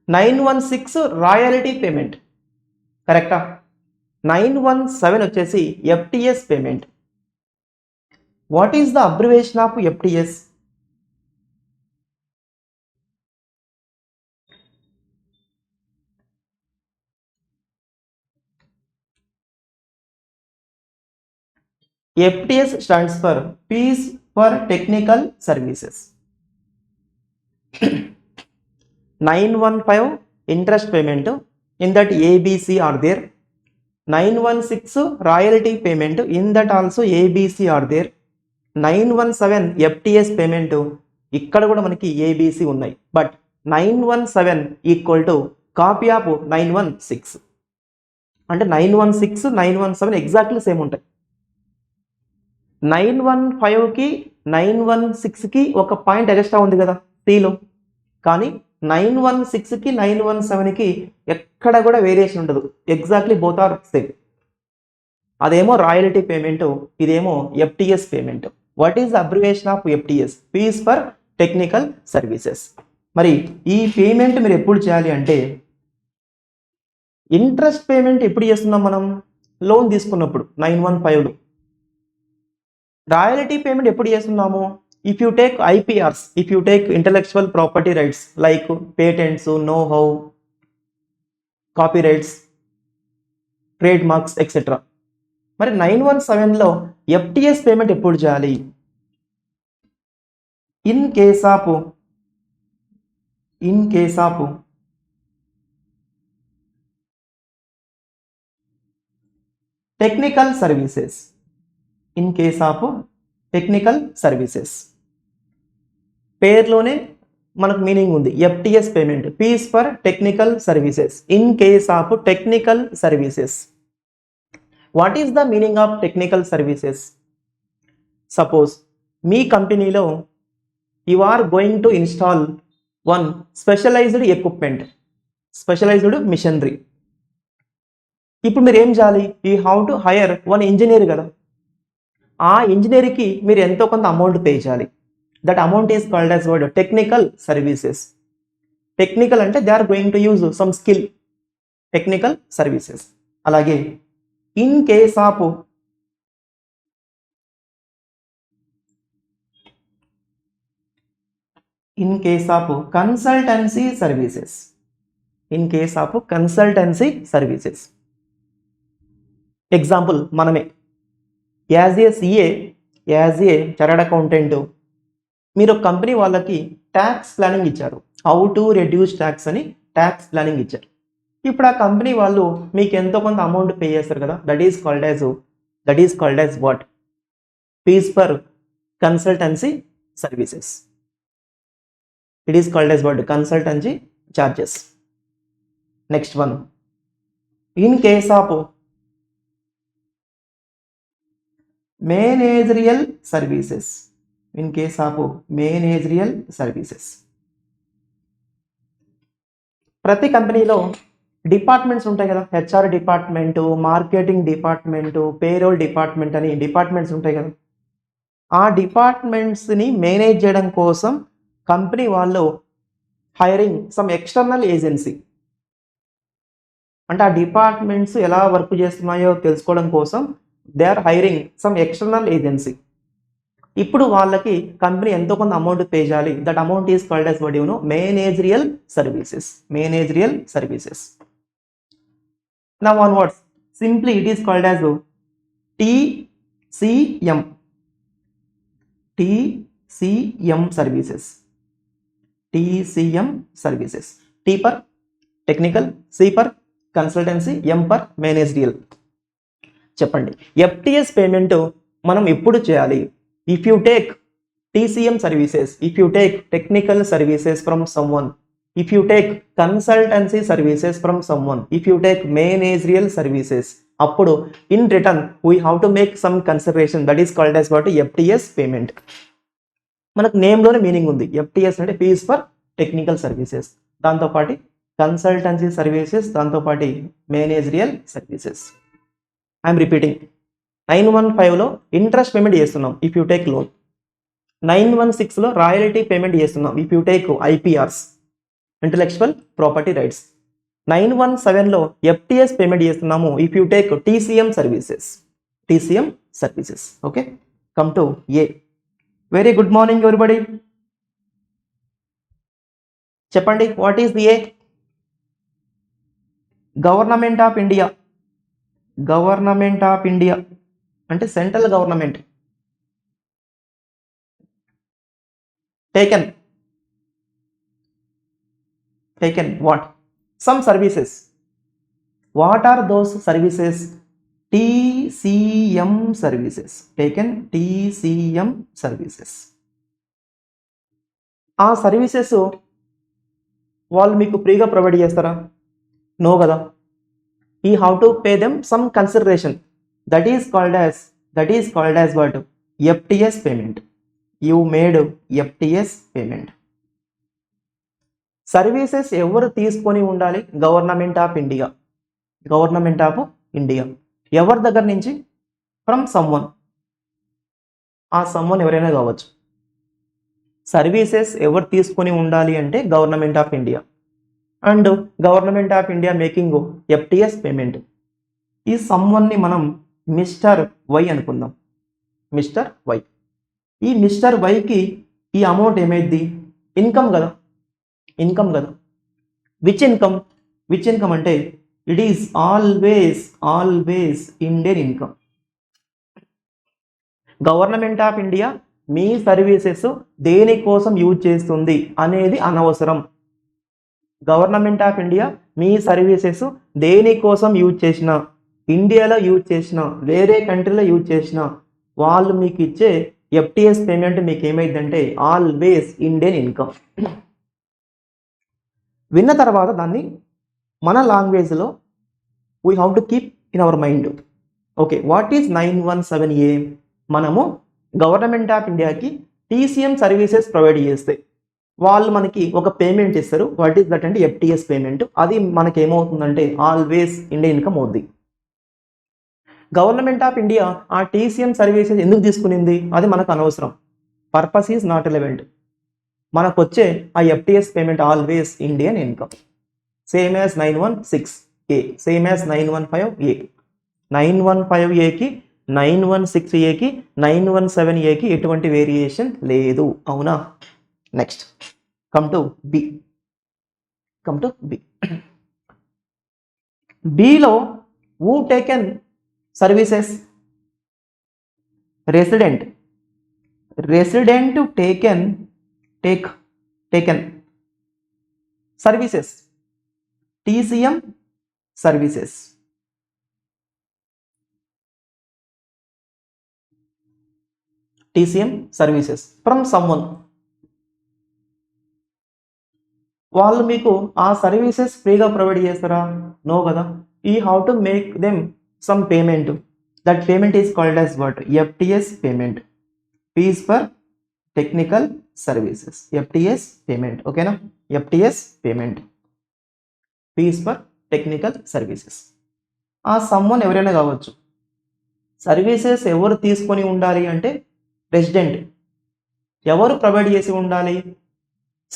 916 royalty payment. కరెక్టా? 917 వచ్చేసి FTS payment. What is the abbreviation of FTS? FTS stands for Fees for Technical Services. 915 interest payment, in that ABC are there. 916 royalty payment, in that also ABC are there. 917 FTS payment, ఇక్కడ కూడా మనకి ABC ఉన్నాయి. But 917 equal to copy of 916. అంటే 916 917 exactly same ఉంటాయి. 915కి 916కి ఒక point extra ఉంది కదా Cలో, కానీ 916కి 917కి ఎక్కడ కూడా వేరియేషన్ ఉండదు. Exactly both are same. అదేమో రాయల్టీ పేమెంట్, ఇదేమో FTS payment. What is the abbreviation of FTS? Fees for technical services. మరి ఈ పేమెంట్ మీరు ఎప్పుడు చేయాలి అంటే, ఇంట్రెస్ట్ పేమెంట్ ఎప్పుడు చేస్తున్నాం మనం? లోన్ తీసుకున్నప్పుడు 915లో. రాయల్టీ పేమెంట్ ఎప్పుడు చేస్తున్నాము? If you take IPRs, if you take intellectual property rights like patents, know how, copyrights, trademarks etcetera. మరి 917లో ఎఫ్టిఎస్ పేమెంట్ ఎప్పుడు చేయాలి? In case of technical services. In case of technical services, పేర్లోనే మనకు meaning ఉంది. FTS payment, fees for technical services. In case of technical services. What is the meaning of technical services? Suppose మీ కంపెనీలో you are going to install one specialised equipment, specialised machinery. ఇప్పుడు మీరు ఏం చేయాలి? You have to hire one engineer కదా. ఆ ఇంజనీర్కి మీరు ఎంతో కొంత అమౌంట్ పే చేయాలి. That amount is called as what technical services. Technical అంటే they are going to use some skill, technical services. అలాగే in case of consultancy services. In case of consultancy services, example మనమే. As a CA, as a chartered accountant, మీరు ఒక company వాళ్ళకి tax planning ఇచ్చారు. How to reduce tax అని tax planning ఇచ్చారు. ఇప్పుడు ఆ కంపెనీ వాళ్ళు మీకు ఎంతో కొంత అమౌంట్ పే చేస్తారు కదా. That is called as what? Fees for consultancy services. It is called as what? Consultancy charges. Next one, in case of managerial services. In case of managerial services, ప్రతి కంపెనీలో departments ఉంటాయి కదా. HR department, marketing department, payroll department అని departments ఉంటాయి కదా. ఆ డిపార్ట్మెంట్స్ని manage చేయడం కోసం కంపెనీ వాళ్ళు హైరింగ్ సమ్ ఎక్స్టర్నల్ ఏజెన్సీ. అంటే ఆ డిపార్ట్మెంట్స్ ఎలా వర్క్ చేస్తున్నాయో తెలుసుకోవడం కోసం they are hiring some external agency. ఇప్పుడు వాళ్ళకి కంపెనీ ఎంతో కొంత అమౌంట్ పే చేయాలి. That amount is called as what? You know, managerial services. Managerial services. Now onwards, simply it is called as TCM. TCM services. TCM services. T for technical, C for consultancy, M for managerial. చెప్పండి, FTS payment మనం ఎప్పుడు చేయాలి? If you take TCM services, if you take technical services from someone, if you take consultancy services from someone, if you take managerial services, అప్పుడు in return we have to make some consideration. That is called as what? FTS payment. మనకు నేమ్లోనే meaning ఉంది. FTS అంటే fees for technical services, దాంతోపాటు consultancy services, దాంతోపాటు managerial services. I'm repeating. 915లో interest payment చేస్తున్నాం if you take loan. 916లో royalty payment చేస్తున్నాం if you take IPRs, intellectual property rights. 917లో ఎఫ్టిఎస్ పేమెంట్ చేస్తున్నాము if you take TCM services. TCM services. Okay, come to A. Very good morning everybody. చెప్పండి, what is the A? Government of India. Government of India అంటే central government. Taken what? Some services. What are those services? TCM services. Taken TCM services. ఆ services వాళ్ళు మీకు ఫ్రీగా provide చేస్తారా? No కదా. You have to pay them some consideration. That is called as what? FTS payment. You made FTS payment. Services ఎవరు తీసుకొని ఉండాలి? Government of India. Government of India ఎవరి దగ్గర నుంచి? ఫ్రమ్ సమ్వన్, ఆ సమ్వన్ ఎవరైనా కావచ్చు. సర్వీసెస్ ఎవరు తీసుకొని ఉండాలి అంటే government of India, and government of India making FTS payment. ఈ సమ్వన్ని మనం మిస్టర్ వై అనుకుందాం, మిస్టర్ వై. ఈ మిస్టర్ వైకి ఈ అమౌంట్ ఏమైంది? ఇన్కమ్ కదా, ఇన్కమ్ కదా. Which income? విచ్ ఇన్కమ్ అంటే it is always Indian income. Government of India me services దేనికోసం యూజ్ చేస్తుంది అనేది అనవసరం. Government of India me services దేనికోసం యూజ్ చేసినా, ఇండియాలో యూజ్ చేసినా, వేరే కంట్రీలో యూజ్ చేసినా, వాళ్ళు మీకు ఇచ్చే ఎఫ్టిఎస్ పేమెంట్ మీకు ఏమైందంటే ఆల్వేస్ ఇండియన్ ఇన్కమ్. విన్న తర్వాత దాన్ని మన లాంగ్వేజ్లో we have to keep in our mind. Okay, what is 917A? మనము గవర్నమెంట్ ఆఫ్ ఇండియాకి టీసీఎం సర్వీసెస్ ప్రొవైడ్ చేస్తే వాళ్ళు మనకి ఒక పేమెంట్ ఇస్తారు. వాట్ ఈస్ దట్ అంటే ఎఫ్టిఎస్ పేమెంట్. అది మనకి ఏమవుతుందంటే ఆల్వేస్ ఇండియన్ ఇన్కమ్ అవుద్ది. గవర్నమెంట్ ఆఫ్ ఇండియా ఆ టీసీఎం సర్వీసెస్ ఎందుకు తీసుకునింది అది మనకు అనవసరం. Purpose is not relevant. మనకు వచ్చే ఆ FTS payment always Indian income. Same as 916A, same as 915A. 915Aకి 916Aకి 917Aకి ఎటువంటి వేరియేషన్ లేదు, అవునా? Next come to B. Below who taken services? Resident taken services, TCM services. TCM services from someone. వాళ్ళు మీకు ఆ services ఫ్రీగా ప్రొవైడ్ చేస్తారా? No కదా. You have to make them some payment. That payment is called as what? FTS payment, fees for technical services, FTS payment. ఓకేనా? FTS payment, fees for technical services. ఆ someone ఎవరైనా కావచ్చు. Services ఎవరు తీసుకొని ఉండాలి అంటే రెసిడెంట్. ఎవరు ప్రొవైడ్ చేసి ఉండాలి?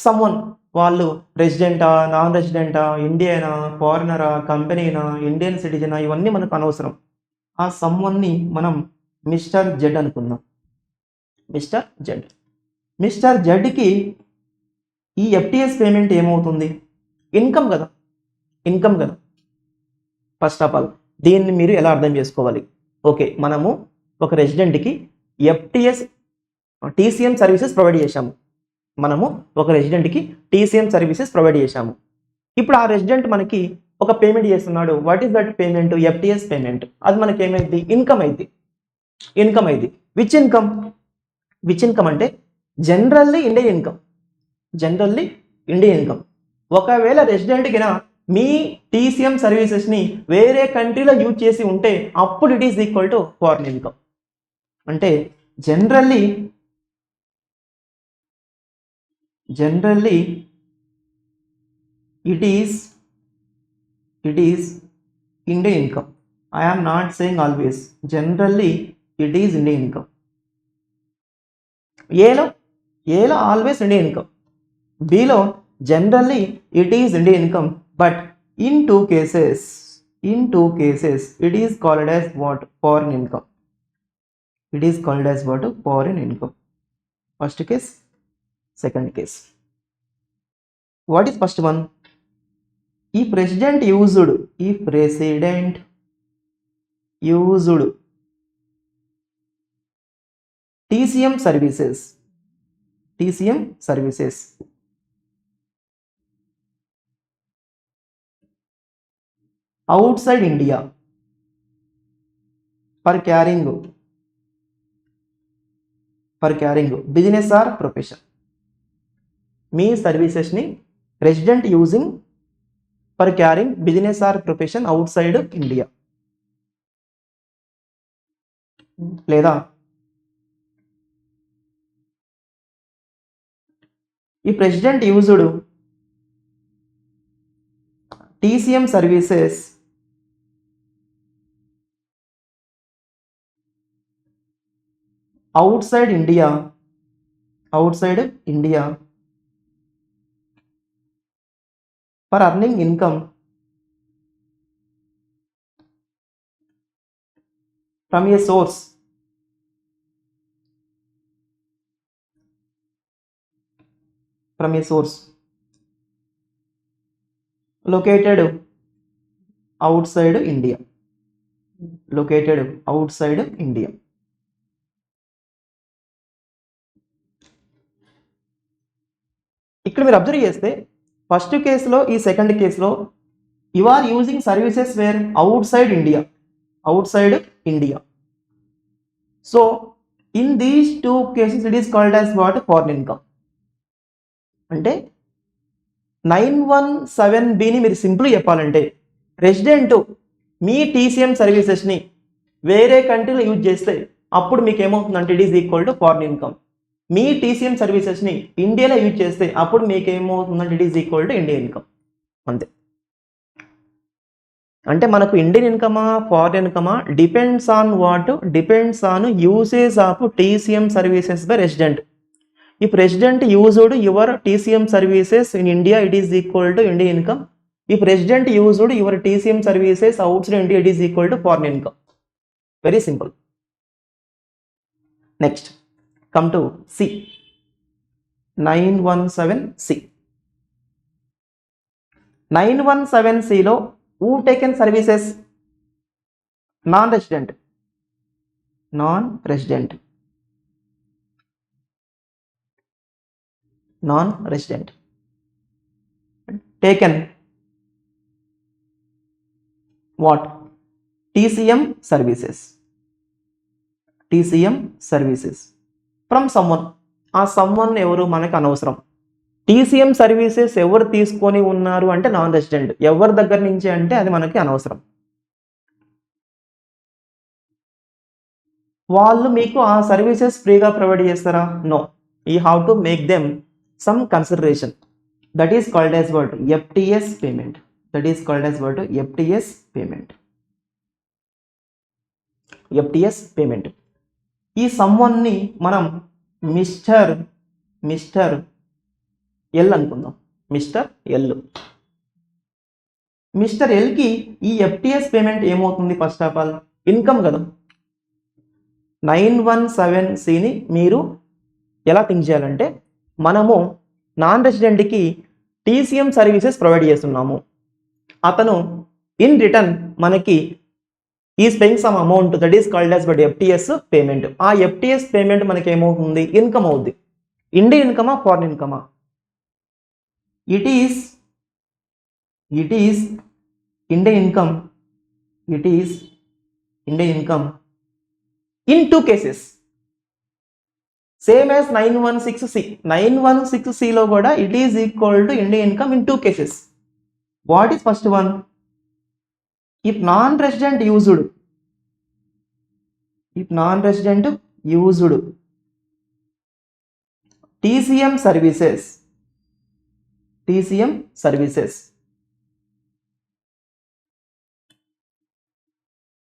సమ్మన్. వాళ్ళు రెసిడెంటా, నాన్ రెసిడెంటా, ఇండియనా, ఫారినరా, కంపెనీనా, ఇండియన్ సిటిజనా, ఇవన్నీ మనకు అనవసరం. ఆ సమ్మన్ని మనం మిస్టర్ జెడ్ అనుకుందాం. మిస్టర్ జెడ్కి ఈ ఎఫ్టిఎస్ పేమెంట్ ఏమవుతుంది? ఇన్కమ్ కదా. ఫస్ట్ ఆఫ్ ఆల్ దీన్ని మీరు ఎలా అర్థం చేసుకోవాలి? ఓకే, మనము ఒక రెసిడెంట్కి ఎఫ్టిఎస్ టీసీఎం సర్వీసెస్ ప్రొవైడ్ చేశాము. ఇప్పుడు ఆ రెసిడెంట్ మనకి ఒక పేమెంట్ చేస్తున్నాడు. What is that payment? FTS payment. అది మనకి ఏమైంది? ఇన్కమ్ అయింది. విచ్ ఇన్కమ్ అంటే జనరల్లీ ఇండియన్ ఇన్కమ్. ఒకవేళ రెసిడెంట్ కినా మీ టీసీఎం సర్వీసెస్ని వేరే కంట్రీలో యూజ్ చేసి ఉంటే అప్పుడు it is equal to foreign income. అంటే generally it is Indian income. I am not saying always. Generally it is Indian income. A లో always Indian income. B లో generally it is Indian income, but in two cases it is called as what? Foreign income. First case, second case. What is first one? If resident used TCM services outside India for carrying business or profession. మీ సర్వీసెస్ని resident using for carrying business or profession outside India, లేదా ఈ resident used TCM services outside India for earning income from a source located outside India. ఇక్కడ మీరు observe చేస్తే first కేసులో ఈ second కేసులో you are using services where outside India. So in these two cases it is called as what? Foreign income. అంటే 917Bని మీరు simple చెప్పాలంటే resident మీ TCM సర్వీసెస్ని వేరే కంట్రీలో యూజ్ చేస్తే అప్పుడు మీకు ఏమవుతుందంటే it is equal to foreign income. మీ TCM సర్వీసెస్ని ఇండియాలో యూజ్ చేస్తే అప్పుడు మీకు ఏమవుతుందంటే it is equal to Indian income. అంతే. అంటే మనకు ఇండియన్ ఇన్కమా ఫారిన్ ఇన్కమా depends on what? Depends on usage of TCM services by resident. If resident used your TCM services in India, it is equal to Indian income. If resident used your TCM services outside India, it is equal to foreign income. Very simple. Next, come to C. 917C. 917C lo who taken services? Non-resident. Taken what? TCM services from someone. ఆ someone ఎవరు మనకు అనవసరం. TCM services ఎవరు తీసుకొని ఉన్నారు అంటే non resident. ఎవరి దగ్గర నుంచి అంటే అది మనకి అనవసరం. వాళ్ళు మీకు ఆ సర్వీసెస్ ఫ్రీగా ప్రొవైడ్ చేస్తారా? No. You have to make them some consideration. That is called as what? FTS payment. FTS payment. ఈ someone ని మనం మిస్టర్ ఎల్ అనుకుందాం. మిస్టర్ ఎల్కి ఈ FTS పేమెంట్ ఏమవుతుంది? ఫస్ట్ ఆఫ్ ఆల్ ఇన్కమ్ కదా. 917Cని మీరు ఎలా థింక్ చేయాలంటే మనము నాన్ రెసిడెంట్కి TCM సర్వీసెస్ ప్రొవైడ్ చేస్తున్నాము. అతను ఇన్ రిటర్న్ మనకి is paying some amount, that is called as but FTS payment. ఆ FTS పేమెంట్ మనకి ఏమవుతుంది? ఇన్కమ్ అవుద్ది. ఇండియన్ ఇన్కమా ఫారిన్ ఇన్కమా? It is Indian income in two cases. Same as 916C. 916Cలో కూడా it is equal to Indian income in two cases. What is first one? If non resident used TCM services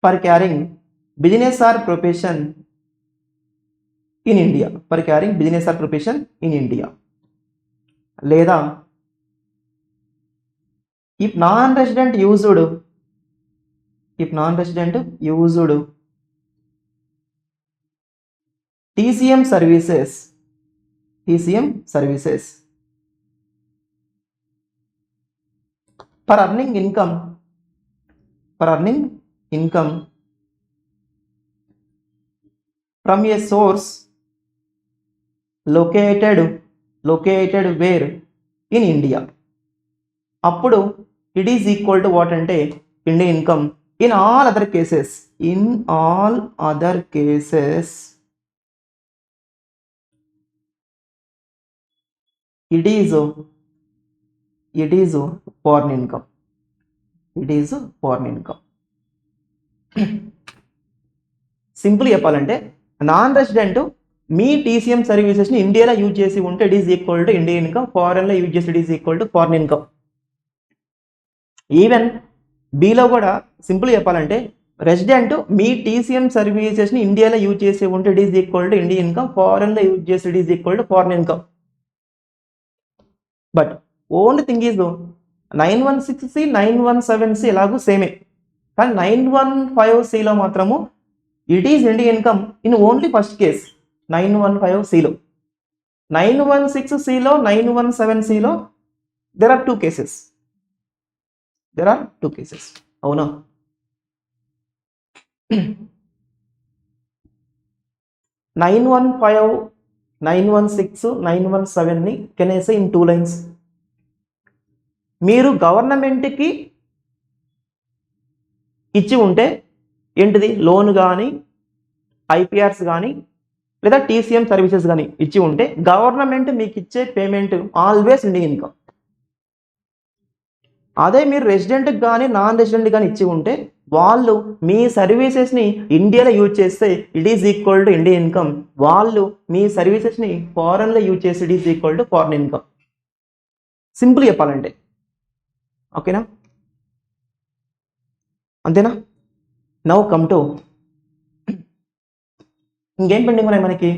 for carrying business or profession in India. లేదా if non-resident used TCM services for earning income from a source located where? In India. అప్పుడు it is equal to what అంటే Indian income. In all other cases it is foreign income. Simple చెప్పాలంటే non resident మీ TCM సర్వీసెస్ని ఇండియాలో use చేసి ఉంటే it is equal to Indian income. ఫారెన్లో use చేసి it is equal to foreign income. Even బీలో కూడా సింపుల్ చెప్పాలంటే రెసిడెంట్ మీ టీసీఎం సర్వీసెస్ని ఇండియాలో యూజ్ చేసి ఉంటే it is equal to Indian income, ఫారెన్లో యూజ్ చేసి it is equal to foreign income. But only thing is 916C 917C ఎలాగూ సేమే, కానీ 915Cలో మాత్రము it is Indian income in only first case 915Cలో. 916Cలో 917Cలో there are two cases. అవునా? 915, 916, 917ని can I say in 2 lines. మీరు గవర్నమెంట్కి ఇచ్చి ఉంటే ఏంటిది, లోన్ కానీ ఐపీఆర్స్ కానీ లేదా టీసీఎం సర్వీసెస్ కానీ ఇచ్చి ఉంటే గవర్నమెంట్ మీకు ఇచ్చే పేమెంట్ ఆల్వేస్ ఇండియన్ ఇన్కమ్. అదే మీరు రెసిడెంట్కి కానీ నాన్ రెసిడెంట్ కానీ ఇచ్చి ఉంటే వాళ్ళు మీ సర్వీసెస్ని ఇండియాలో యూజ్ చేస్తే it is equal to Indian income, వాళ్ళు మీ సర్వీసెస్ని ఫారెన్లో యూజ్ చేస్తే it is equal to foreign income. Simple చెప్పాలంటే, ఓకేనా? అంతేనా? నౌ కమ్ టు ఇంకేం పెండింగ్ ఉన్నాయి మనకి.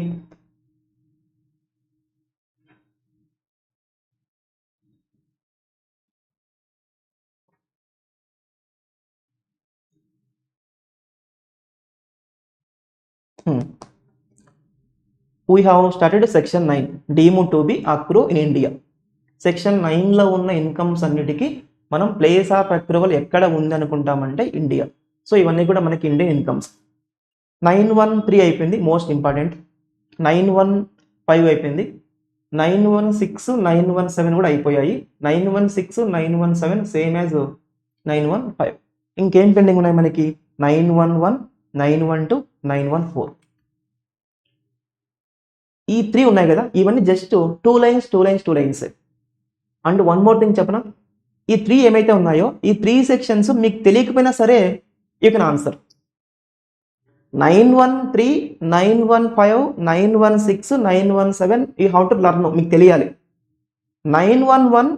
We have started section 9 deemed to be accrue in India. Section 9లో ఉన్న ఇన్కమ్స్ అన్నిటికీ మనం ప్లేస్ ఆఫ్ అక్రూవల్ ఎక్కడ ఉంది అనుకుంటామంటే ఇండియా. సో ఇవన్నీ కూడా మనకి ఇండియన్ ఇన్కమ్స్. 913 అయిపోయింది, మోస్ట్ ఇంపార్టెంట్. 915 అయిపోయింది, 916, 917 కూడా అయిపోయాయి. 916, 917 సేమ్ యాజ్ 915. ఇంకేం పెండింగ్ ఉన్నాయి మనకి? 911, 912, 914. ఈ 3 ఉన్నాయి కదా, ఇవన్నీ just 2 lines. And one more thing చెప్పనా, ఈ 3 ఏమైతే ఉన్నాయో ఈ 3 సెక్షన్స్ మీకు తెలియకపోయినా సరే you can answer. 913, 915, 916, 917 you have to learn, మీకు తెలియాలి. 911,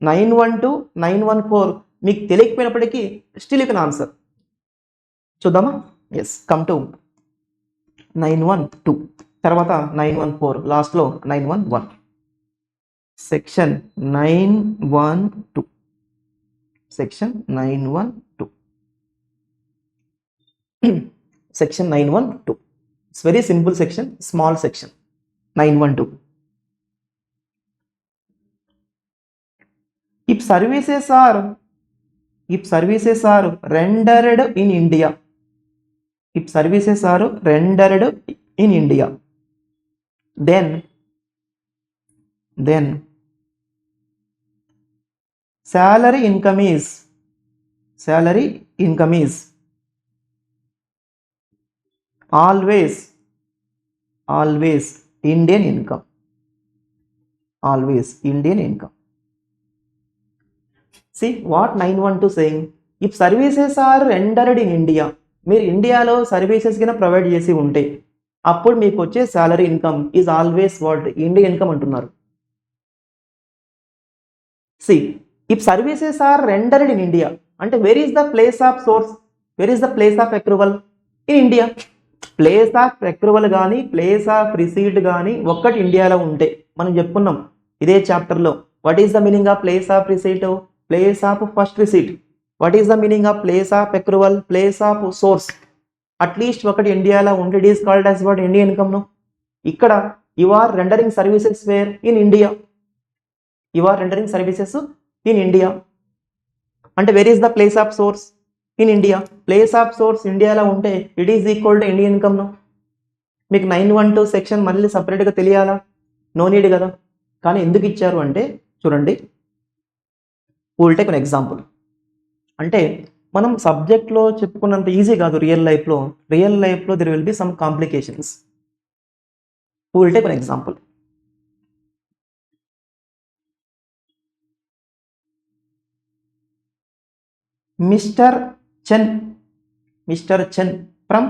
912, 914 మీకు తెలియకపోయినప్పటికీ స్టిల్ యూ కెన్ ఆన్సర్. చూద్దామా? ఎస్, కమ్ టు 912, తర్వాత 914, లాస్ట్లో 911. Section 912, section 912, section 912. It's very simple section, small section 912. If services are rendered in India, if services are rendered in India, then salary income is always Indian income, always Indian income. See what 912 saying, if services are rendered in India, మీరు ఇండియాలో services కింద provide చేసి ఉంటే అప్పుడు మీకు వచ్చే salary income is always what, Indian income అంటున్నారు. See if services are rendered in India అంటే where is the place of source, where is the place of accrual? In India. Place of accrual కానీ place of receipt కానీ ఒక్కటి ఇండియాలో ఉంటే, మనం చెప్పుకున్నాం ఇదే చాప్టర్లో, what is the meaning of place of receipt? Place of first receipt. What is the meaning of place of accrual? Place of source. At least ఒకటి ఇండియాలో ఉంటే it is called as what, Indian income. ఇక్కడ you are rendering services where? In India. You are rendering services in India అంటే where is the place of source? In India. Place of source ఇండియాలో ఉంటే it is equal to Indian income. మీకు 912 section మళ్ళీ సపరేట్గా తెలియాలా? No need కదా. కానీ ఎందుకు ఇచ్చారు అంటే చూడండి, విల్ టేక్ అన్ ఎగ్జాంపుల్. అంటే మనం సబ్జెక్ట్లో చెప్పుకున్నంత ఈజీ కాదు రియల్ లైఫ్లో there will be some complications. Will take an example. Mister Chen from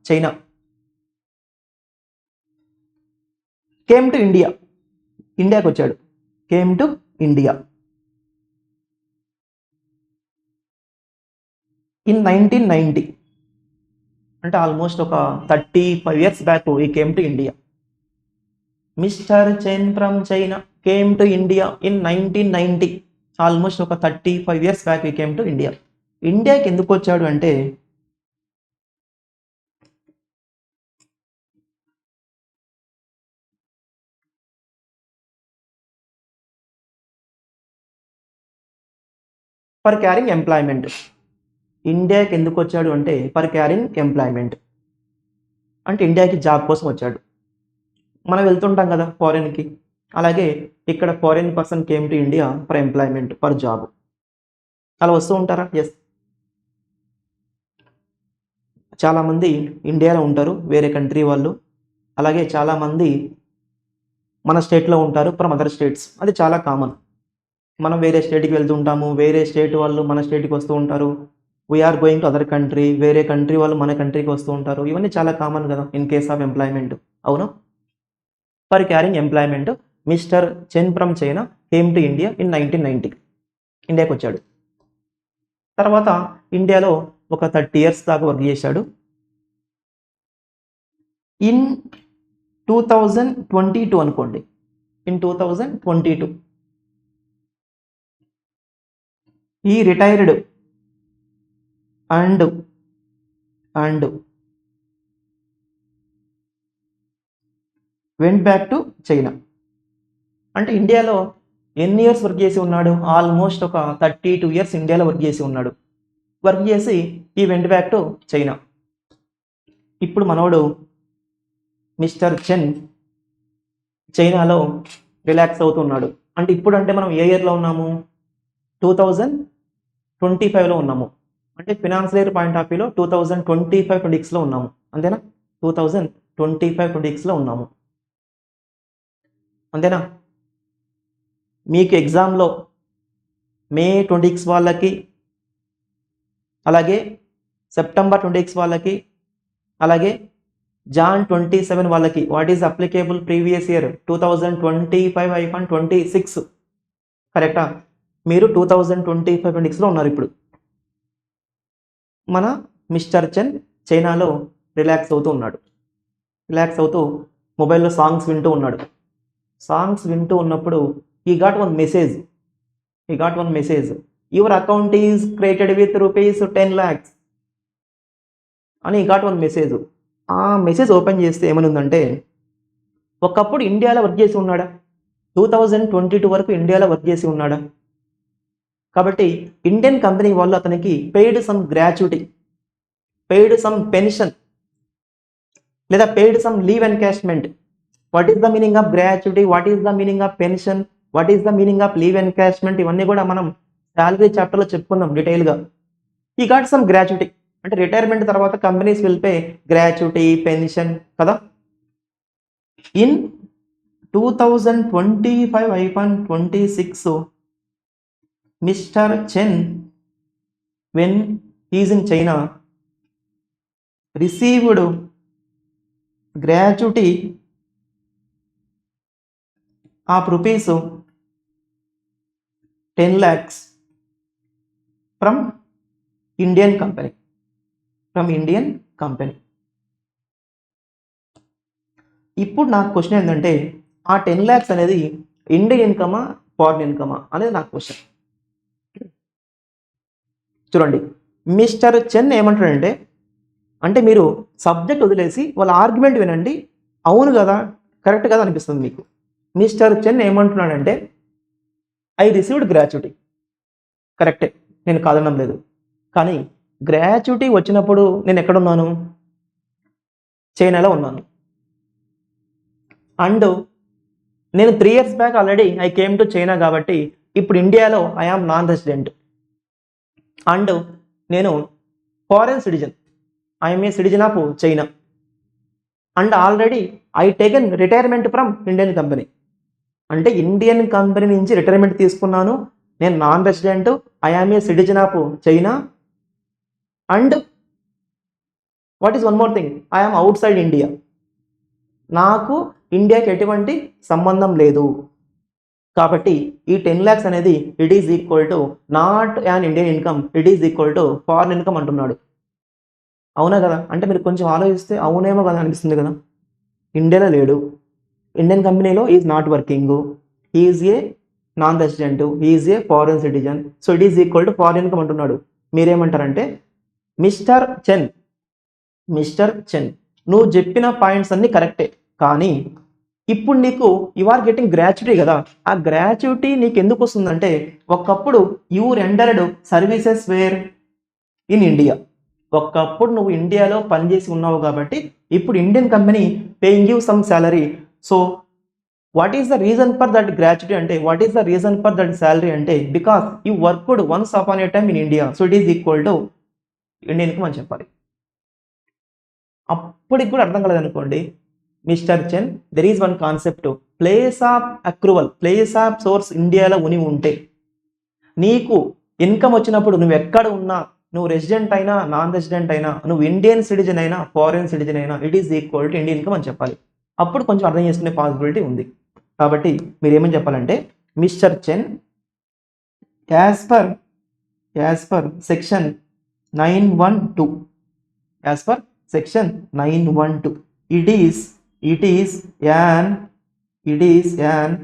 China. Came to ఇండియాకి వచ్చాడు. కేమ్ టు ఇండియా ఇన్ 1990, అంటే ఆల్మోస్ట్ ఒక 35 years బ్యాక్ ఈ came to India. Mister Chen from China came to India in 1990, almost ఒక 35 years back ఈ came to India. ఇండియాకి ఎందుకు వచ్చాడు అంటే ఫర్ క్యారింగ్ ఎంప్లాయ్మెంట్. ఇండియాకి ఎందుకు వచ్చాడు అంటే ఫర్ క్యారింగ్ ఎంప్లాయ్మెంట్, అంటే ఇండియాకి జాబ్ కోసం వచ్చాడు. మనం వెళ్తుంటాం కదా ఫారెన్కి, అలాగే ఇక్కడ foreign person came to India for employment, for job. అలా వస్తూ ఉంటారా? ఎస్, చాలామంది ఇండియాలో ఉంటారు, వేరే కంట్రీ వాళ్ళు. అలాగే చాలామంది మన స్టేట్లో ఉంటారు, ఫ్రమ్ అదర్ స్టేట్స్. అది చాలా కామన్. మనం వేరే స్టేట్కి వెళ్తుంటాము, వేరే స్టేట్ వాళ్ళు మన స్టేట్కి వస్తూ ఉంటారు. We are going to other country, వేరే కంట్రీ వాళ్ళు మన కంట్రీకి వస్తూ ఉంటారు. ఇవన్నీ చాలా కామన్ కదా ఇన్ కేస్ ఆఫ్ ఎంప్లాయ్మెంట్, అవునా? For carrying employment mister Chen from China came to India in 1990, ఇండియాకి వచ్చాడు. తర్వాత ఇండియాలో ఒక 30 years దాకా వర్క్ చేశాడు. ఇన్ 2022 అనుకోండి, ఇన్ 2022 ఈ retired and went back to China. అంటే ఇండియాలో ఎన్ని ఇయర్స్ వర్క్ చేసి ఉన్నాడు? ఆల్మోస్ట్ ఒక 32 years ఇండియాలో వర్క్ చేసి ఉన్నాడు. వర్క్ చేసి ఈ వెంట్ బ్యాక్ టు చైనా. ఇప్పుడు మనోడు మిస్టర్ చెన్ చైనాలో రిలాక్స్ అవుతున్నాడు. అంటే ఇప్పుడు అంటే మనం ఏ ఇయర్లో ఉన్నాము? 2025లో ఉన్నాము. అంటే ఫినాన్షియల్ ఇయర్ పాయింట్ ఆఫ్ వ్యూలో 2025-26లో ఉన్నాము, అంతేనా? 2025-26లో ఉన్నాము, అంతేనా? మీకు ఎగ్జామ్లో మే 26 వాళ్ళకి, అలాగే సెప్టెంబర్ 26 వాళ్ళకి, అలాగే జాన్ 27 వాళ్ళకి what is applicable previous year 2025-26, కరెక్టా? మీరు 2025-26లో ఉన్నారు. ఇప్పుడు మన మిస్టర్ చెన్ చైనాలో రిలాక్స్ అవుతూ ఉన్నాడు. రిలాక్స్ అవుతూ మొబైల్లో సాంగ్స్ వింటూ ఉన్నాడు. సాంగ్స్ వింటూ ఉన్నప్పుడు he got one message, your account is created with rupees 10 lakhs అని he got one message. ఆ మెసేజ్ ఓపెన్ చేస్తే ఏమనుందంటే, ఒకప్పుడు ఇండియాలో వర్క్ చేసి ఉన్నాడా? 2022 వరకు ఇండియాలో వర్క్ చేసి ఉన్నాడా? కాబట్టి ఇండియన్ కంపెనీ వాళ్ళు అతనికి paid some gratuity, paid some pension, లేదా paid some leave encashment. What is the meaning of gratuity, what is the meaning of pension, what is the meaning of leave encashment, ఇవన్నీ కూడా మనం salary చాప్టర్లో చెప్పుకుందాం డీటెయిల్గా. ఈ గాట్ సమ్ గ్రాట్యుటీ అంటే retirement తర్వాత companies will pay gratuity, pension కదా. In 2025-26 mister Chen when is in China received gratuity of rupees 10 lakhs from Indian company, ఇప్పుడు నాకు క్వశ్చన్ ఏంటంటే, ఆ 10 lakhs అనేది ఇండియన్ ఇన్కమా, ఫారిన్ ఇన్కమా అనేది నాకు క్వశ్చన్. చూడండి, మిస్టర్ చెన్ ఏమంటాడంటే, అంటే మీరు సబ్జెక్ట్ వదిలేసి వాళ్ళ ఆర్గ్యుమెంట్ వినండి, అవును కదా, కరెక్ట్ కదా అనిపిస్తుంది మీకు. మిస్టర్ చెన్ ఏమంటున్నాడంటే, ఐ రిసీవ్డ్ గ్రాట్యుటీ, కరెక్టే, నేను కాదనడం లేదు. కానీ గ్రాట్యుటీ వచ్చినప్పుడు నేను ఎక్కడున్నాను? చైనాలో ఉన్నాను. అండ్ నేను 3 years back already I came to China, కాబట్టి ఇప్పుడు ఇండియాలో I am non resident. And నేను foreign citizen, I'm a citizen of China. And already I taken retirement from Indian company, అంటే ఇండియన్ కంపెనీ నుంచి రిటైర్మెంట్ తీసుకున్నాను. నేను non resident, I am a citizen of China. And what is one more thing, I am outside India. నాకు ఇండియాకి ఎటువంటి సంబంధం లేదు. కాబట్టి ఈ 10 lakhs అనేది it is equal to not an Indian income, it is equal to foreign income అంటున్నాడు. అవునా కదా? అంటే మీరు కొంచెం ఆలోచిస్తే అవునేమో కదా అనిపిస్తుంది కదా. ఇండియాలో లేడు, ఇండియన్ కంపెనీలో is not working, is a non resident, is a foreign citizen, so it is equal to foreign income అంటున్నాడు. మీరేమంటారంటే మిస్టర్ చెన్ నువ్వు చెప్పిన పాయింట్స్ అన్ని కరెక్టే, కానీ ఇప్పుడు నీకు యు ఆర్ గెటింగ్ గ్రాట్యుటీ కదా. ఆ గ్రాట్యుటీ నీకు ఎందుకు వస్తుందంటే ఒకప్పుడు you rendered services where in India, ఒకప్పుడు నువ్వు ఇండియాలో పనిచేసి ఉన్నావు కాబట్టి ఇప్పుడు Indian company paying you some salary. So what is the reason for that gratuity అంటే, what is the reason for that salary అంటే because you worked once upon a time in India, so it is equal to Indian income అని చెప్పాలి. అప్పటికి కూడా అర్థం కాలేదనుకోండి, mister Chen there is one concept, place of accrual, place of source ఇండియాలో ఉని ఉంటే నీకు ఇన్కమ్ వచ్చినప్పుడు నువ్వు ఎక్కడ ఉన్నా, నువ్వు రెసిడెంట్ అయినా నాన్ రెసిడెంట్ అయినా, నువ్వు ఇండియన్ సిటిజన్ అయినా ఫారిన్ సిటిజన్ అయినా, it is equal to Indian income అని చెప్పాలి. అప్పుడు కొంచెం అర్థం చేసుకునే పాసిబిలిటీ ఉంది. కాబట్టి మీరు ఏమని చెప్పాలంటే mister Chen as per section 912, as per section 912 it is an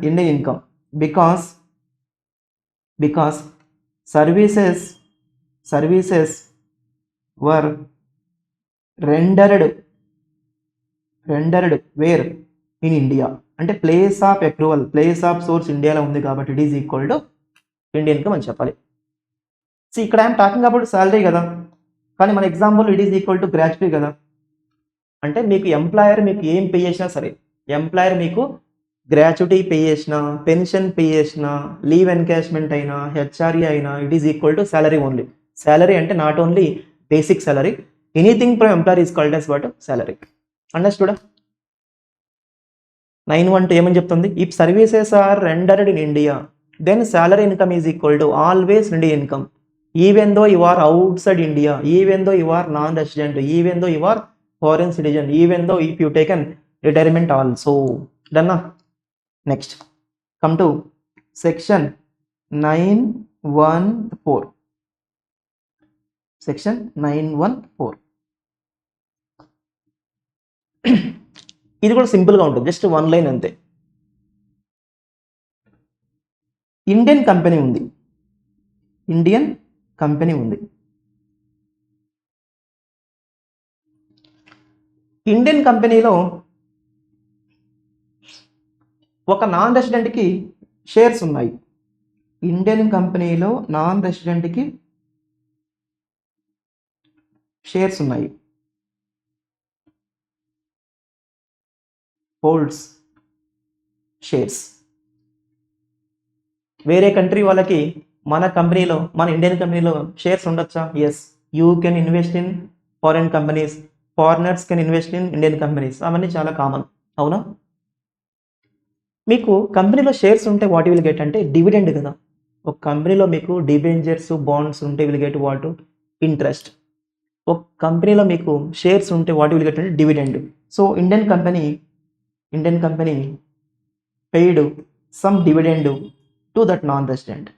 Indian income because services were rendered where in India, అంటే place of accrual, place of source ఇండియాలో ఉంది కాబట్టి it is equal to Indian income అని చెప్పాలి. So ఇక్కడ I'm talking about salary కదా, కానీ మన example it is equal to gratuity కదా. అంటే మీకు ఎంప్లాయర్ మీకు ఏం పే చేసినా సరే, ఎంప్లాయర్ మీకు గ్రాట్యుటీ పే చేసినా, పెన్షన్ పే చేసినా, లీవ్ ఎన్కాష్మెంట్ అయినా, హెచ్ఆర్ఏ అయినా, it is equal to salary only. Salary అంటే not only basic salary, anything from employer is called as what salary. అండర్స్టూడా? 912 ఏమని చెప్తుంది, if services are rendered in India then salary income is equal to always Indian income, even though you are outside India, even though you are non resident, even though you are foreign citizen, even though if you taken retirement also. Done na? Next come to section 914, section 914 ఇది కూడా simple గా ఉంటుంది, just one line అంతే. Indian company ఉంది, Indian కంపెనీలో ఒక non రెసిడెంట్కి shares ఉన్నాయి. ఇండియన్ కంపెనీలో నాన్ రెసిడెంట్కి షేర్స్ ఉన్నాయి, హోల్డ్స్ షేర్స్. వేరే కంట్రీ వాళ్ళకి మన కంపెనీలో, మన ఇండియన్ కంపెనీలో షేర్స్ ఉండొచ్చా? Yes, you can invest in foreign companies, foreigners can invest in Indian companies, అవన్నీ చాలా కామన్. అవునా? మీకు కంపెనీలో షేర్స్ ఉంటే వాట్ విల్ గెట్ అంటే డివిడెండ్ కదా. ఒక కంపెనీలో మీకు డిబెంచర్స్, బాండ్స్ ఉంటే విల్ గెట్ వాట్ ఇంట్రెస్ట్. ఒక కంపెనీలో మీకు షేర్స్ ఉంటే వాట్ విల్ గెట్ అంటే dividend. So Indian company paid some dividend to that non resident,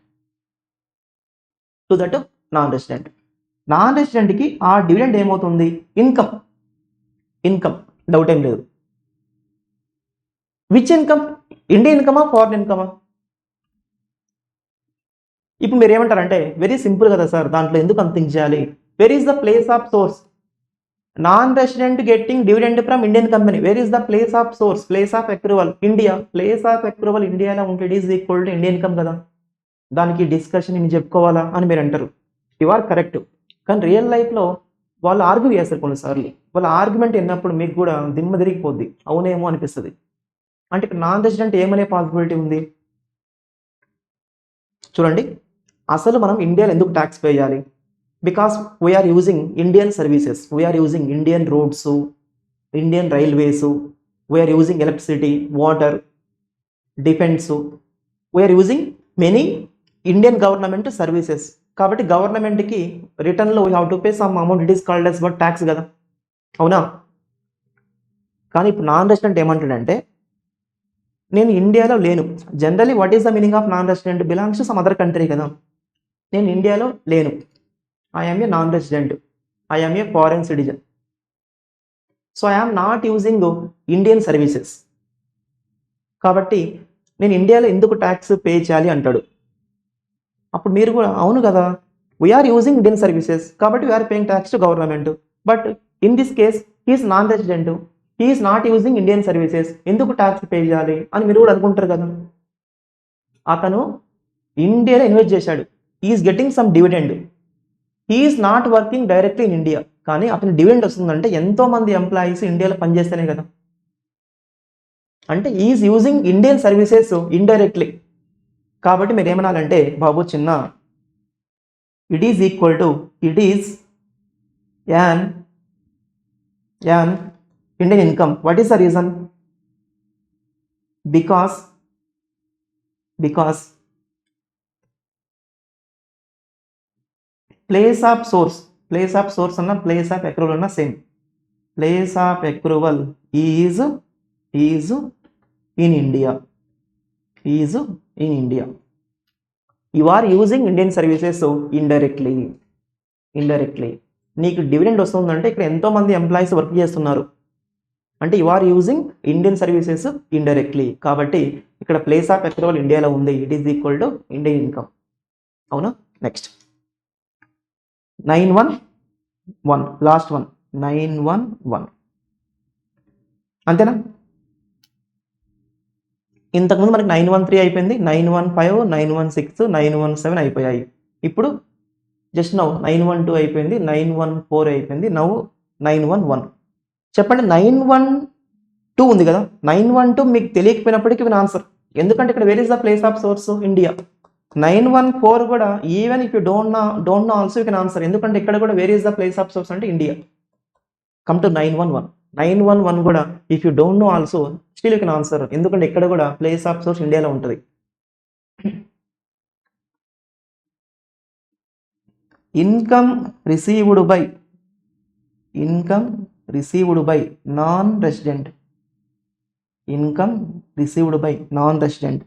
non రెసిడెంట్కి ఆ డివిడెండ్ ఏమవుతుంది? ఇన్కమ్, డౌట్ ఏం లేదు. Which income? ఇండియన్ ఇన్కమా, ఫారెన్ ఇన్కమా? ఇప్పుడు మీరు ఏమంటారంటే వెరీ సింపుల్ కదా సార్, దాంట్లో ఎందుకు అంత థింక్ చేయాలి? Wear is the place of source? Non resident getting dividend from Indian company, wear is the place of source? Place of accrual India, place of accrual ఇండియాలో ఉంటే it is equal to Indian income కదా. దానికి discussion నేను చెప్పుకోవాలా అని మీరు అంటారు. You are correct, కానీ real లైఫ్లో వాళ్ళు ఆర్గ్యూ చేస్తారు కొన్నిసార్లు. వాళ్ళ ఆర్గ్యుమెంట్ విన్నప్పుడు మీకు కూడా దిమ్మ తిరిగిపోద్ది, అవునేమో అనిపిస్తుంది. అంటే ఇక్కడ నాన్ రెసిడెంట్ ఏమనే పాసిబిలిటీ ఉంది చూడండి. అసలు మనం ఇండియాలో ఎందుకు ట్యాక్స్ పే చేయాలి? Because we're using Indian services, we're using Indian roads, Indian railways, we're using electricity, water, defence, we're using many Indian government services. కాబట్టి గవర్నమెంట్కి రిటర్న్లో we have to pay some amount, it is called as what tax కదా. అవునా? కానీ ఇప్పుడు non resident ఏమంటాడంటే నేను ఇండియాలో లేను. Generally what is the meaning of non resident? Belongs to some other country కదా. నేను ఇండియాలో లేను. I am a non resident. I am a foreign citizen. So I am not using Indian services. కాబట్టి నేను ఇండియాలో ఎందుకు ట్యాక్స్ పే చేయాలి అంటాడు. అప్పుడు మీరు కూడా అవును కదా, వీఆర్ యూజింగ్ ఇండియన్ సర్వీసెస్ కాబట్టి we are paying tax to government. But in this case he is non resident, he is not using Indian services, ఎందుకు ట్యాక్స్ పే చేయాలి అని మీరు కూడా అనుకుంటారు కదా. అతను ఇండియాలో ఇన్వెస్ట్ చేశాడు, he is getting some dividend, he is not working directly in India. కానీ అతని డివిడెండ్ వస్తుందంటే ఎంతో మంది ఎంప్లాయీస్ ఇండియాలో పనిచేస్తేనే కదా. అంటే is using Indian services indirectly. కాబట్టి మీరు ఏమనాలంటే బాబు చిన్న, it is equal to it is an Indian income. What is the reason? Because place of source అన్న ప్లేస్ ఆఫ్ అక్రూవల్ అన్న same. Place of accrual is in India. You are using Indian services indirectly. నీకు dividend వస్తుందంటే ఇక్కడ ఎంతో మంది employees work చేస్తున్నారు అంటే you are using Indian services indirectly. కాబట్టి ఇక్కడ ప్లేస్ ఆఫ్ అక్రూవల్ ఇండియాలో ఉంది, it is equal to Indian income. అవునా? Next 911, last one 911. అంతేనా? ఇంతకుముందు మనకి 913 అయిపోయింది, 915, 916, 917 అయిపోయాయి. ఇప్పుడు జస్ట్ నౌ 912 అయిపోయింది, 914 అయిపోయింది, నౌ 911. చెప్పండి, 912 ఉంది కదా, 912 మీకు తెలియకపోయినప్పటికీ విన్ ఆన్సర్. ఎందుకంటే ఇక్కడ where is the place of source? India. 914 కూడా even if you don't know also you can answer. ఎందుకంటే ఇక్కడ కూడా where is the place of source అంటే ఇండియా. కమ్ టు 911 కూడా if you don't know also still you can answer. ఎందుకంటే ఇక్కడ కూడా place of source ఇండియాలో ఉంటుంది. Income received by non resident. Income received by non resident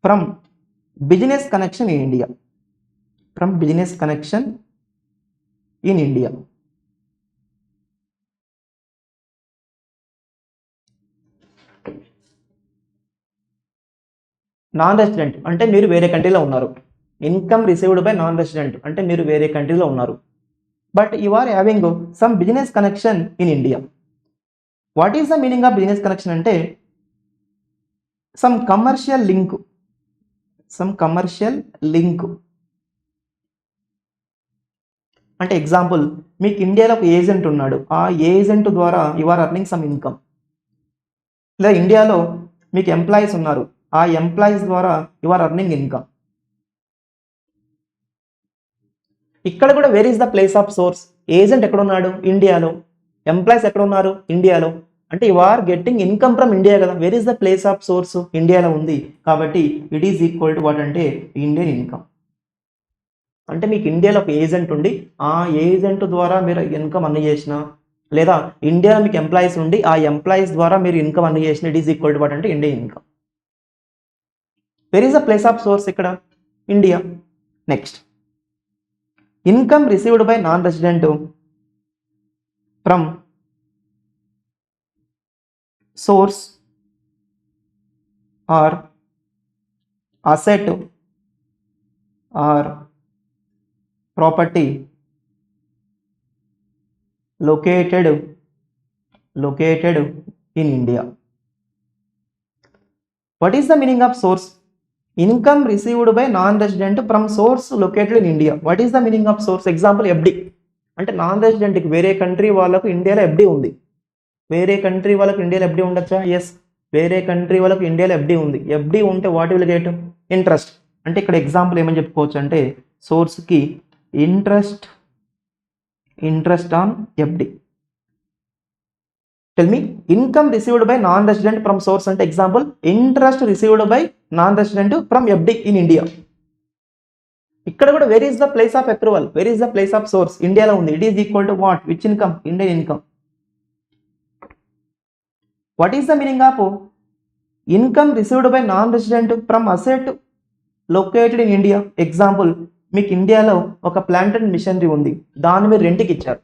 from business connection in India. Non resident అంటే మీరు వేరే కంట్రీలో ఉన్నారు. Income received by non resident అంటే మీరు వేరే కంట్రీలో ఉన్నారు. But you are having some business connection in India. What is the meaning of business connection అంటే సమ్ కమర్షియల్ లింక్. అంటే ఎగ్జాంపుల్, మీకు ఇండియాలో ఒక ఏజెంట్ ఉన్నాడు, ఆ ఏజెంట్ ద్వారా you are earning some income. లేదా ఇండియాలో మీకు ఎంప్లాయీస్ ఉన్నారు, ఆ ఎంప్లాయీస్ ద్వారా యు ఆర్ అర్నింగ్ ఇన్కమ్. ఇక్కడ కూడా where is the place of source? Agent ఎక్కడ ఉన్నాడు? ఇండియాలో. ఎంప్లాయీస్ ఎక్కడ ఉన్నారు? ఇండియాలో. అంటే you are getting income from India కదా. Where is the place of source? ఇండియాలో ఉంది. కాబట్టి it is equal to what అంటే ఇండియన్ ఇన్కమ్. అంటే మీకు ఇండియాలో ఒక ఏజెంట్ ఉండి ఆ ఏజెంట్ ద్వారా మీరు ఇన్కమ్ అన్ని చేసిన, లేదా ఇండియాలో మీకు ఎంప్లాయీస్ ఉండి ఆ ఎంప్లాయీస్ ద్వారా మీరు ఇన్కమ్ అన్ని చేసిన, it is equal to what అంటే Indian income. Where is the place of source? ఇక్కడ India. Next, income received by non resident from source or asset or property located in India. What is the meaning of source? Income received by non-resident from source located in India. What is the meaning of source? Example, FD. అంటే non రెసిడెంట్కి వేరే country వాళ్ళకు ఇండియాలో FD ఉంది. వేరే country వాళ్ళకు ఇండియాలో FD ఉండొచ్చా? Yes, వేరే కంట్రీ వాళ్ళకు ఇండియాలో FD ఉంది. FD ఉంటే వాట్ విల్ గెట్? ఇంట్రెస్ట్. అంటే ఇక్కడ ఎగ్జాంపుల్ ఏమని చెప్పుకోవచ్చు అంటే సోర్స్కి interest on FD. Tell me, income received by non-resident from source అంటే example, interest received by non-resident from FD in India. ఇక్కడ కూడా where is the place of accrual? Where is the place of source? ఇండియాలో ఉంది. It is equal to what? Which income? Indian income. What is the meaning of income received by non resident from asset located in India? Example, మీకు ఇండియాలో ఒక plant and machinery ఉంది, దాన్ని మీరు రెంట్కి ఇచ్చారు.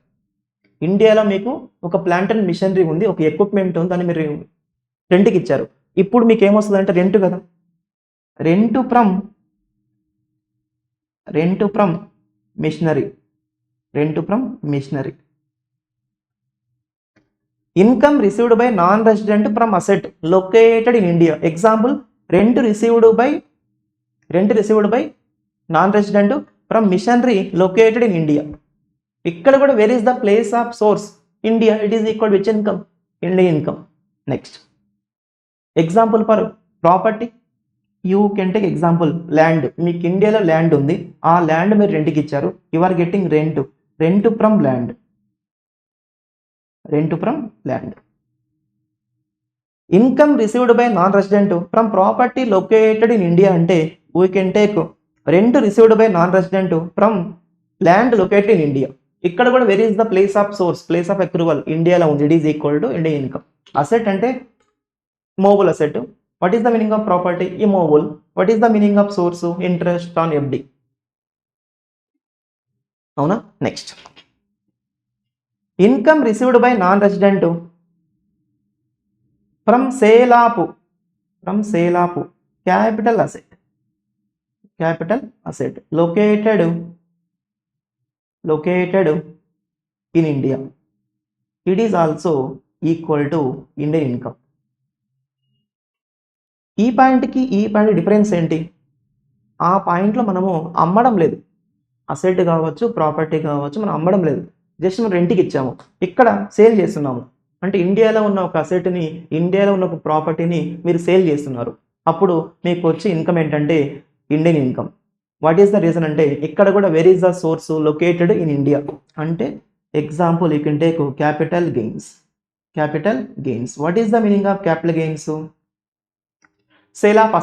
ఇండియాలో మీకు ఒక ప్లాంట్ అండ్ మిషనరీ ఉంది, ఒక ఎక్విప్మెంట్ ఉంది, దాన్ని మీరు రెంట్కి ఇచ్చారు. ఇప్పుడు మీకు ఏమొస్తుంది అంటే రెంట్ కదా, rent from machinery, income received by non resident from asset located in India. Example, rent received by non resident from machinery located in India. ఇక్కడ కూడా where is the place of source? India. It is equal which income? Indian income. Next example for property, you can take example land. మీకు ఇండియాలో land ఉంది, ఆ land మీరు రెంట్కి ఇచ్చారు. You are getting rent from land. Income received by non resident from property located in India అంటే we can take rent received by non resident from land located in India. ఇక్కడ కూడా where is the place of source, place of accrual ఇండియాలో ఉంది. It is equal to Indian income. Asset అంటే movable asset. What is the meaning of property? Immovable. What is the meaning of source? Interest on FD. అవునా? Next income received by non resident from sale of capital asset located in India. It is also equal to Indian income. ఈ పాయింట్కి ఈ point difference ఏంటి? ఆ పాయింట్లో మనము అమ్మడం లేదు, అసెట్ కావచ్చు, ప్రాపర్టీ కావచ్చు, మనం అమ్మడం లేదు, జస్ట్ మనం రెంట్కి ఇచ్చాము. ఇక్కడ సేల్ చేస్తున్నాము. అంటే ఇండియాలో ఉన్న ఒక అసెట్ని, ఇండియాలో ఉన్న ఒక ప్రాపర్టీని మీరు సేల్ చేస్తున్నారు. అప్పుడు మీకు వచ్చే ఇన్కమ్ ఏంటంటే Indian income. What is the reason అంటే ఇక్కడ కూడా where is the source? Located in India. అంటే example you can take capital gains. What is the meaning of capital gains? Sale of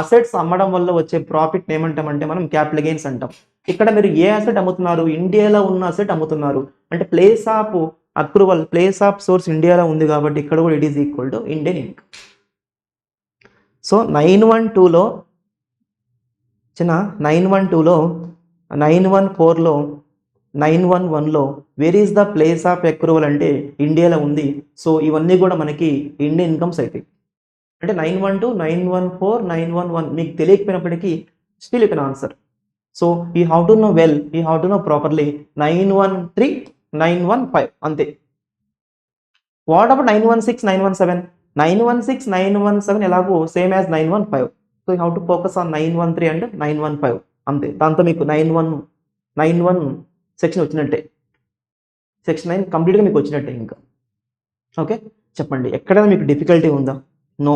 assets అమ్మడం వల్ల వచ్చే ప్రాఫిట్ ఏమంటామంటే మనం క్యాపిటల్ గెయిన్స్ అంటాం. ఇక్కడ మీరు ఏ అసెట్ అమ్ముతున్నారు? ఇండియాలో ఉన్న అసెట్ అమ్ముతున్నారు. అంటే place of accrual, place of source ఇండియాలో ఉంది కాబట్టి ఇక్కడ కూడా it is equal to Indian income. So 912లో 914లో 911లో where is the place of accrual అంటే ఇండియాలో ఉంది. సో ఇవన్నీ కూడా మనకి ఇండియన్ ఇన్కమ్స్ అవుతాయి. అంటే 912, 914, 911 మీకు తెలియకపోయినప్పటికీ still you can answer. So you have to know well, you have to know properly 913, 915 అంతే. What about 916, 917? 916, 917 ఎలాగో same as 915. So you have to focus on 913 and 915 అంతే. దాంతో మీకు 91 సెక్షన్ వచ్చినట్టే, సెక్షన్ 9 కంప్లీట్గా మీకు వచ్చినట్టే. ఇంకా ఓకే, చెప్పండి ఎక్కడైనా మీకు డిఫికల్టీ ఉందా? No.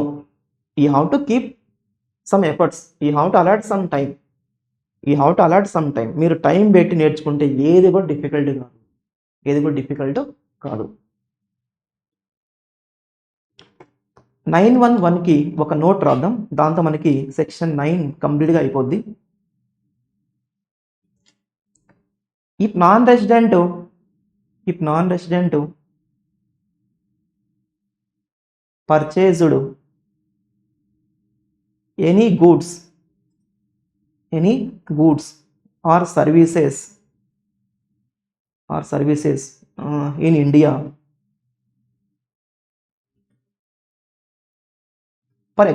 You have to keep some efforts, you have to allot some time. మీరు టైం పెట్టి నేర్చుకుంటే ఏది కూడా డిఫికల్ట్ కాదు. 911కి ఒక నోట్ రాద్దాం, దాంతో మనకి సెక్షన్ 9 కంప్లీట్గా అయిపోద్ది. If non resident purchased any goods or services in India for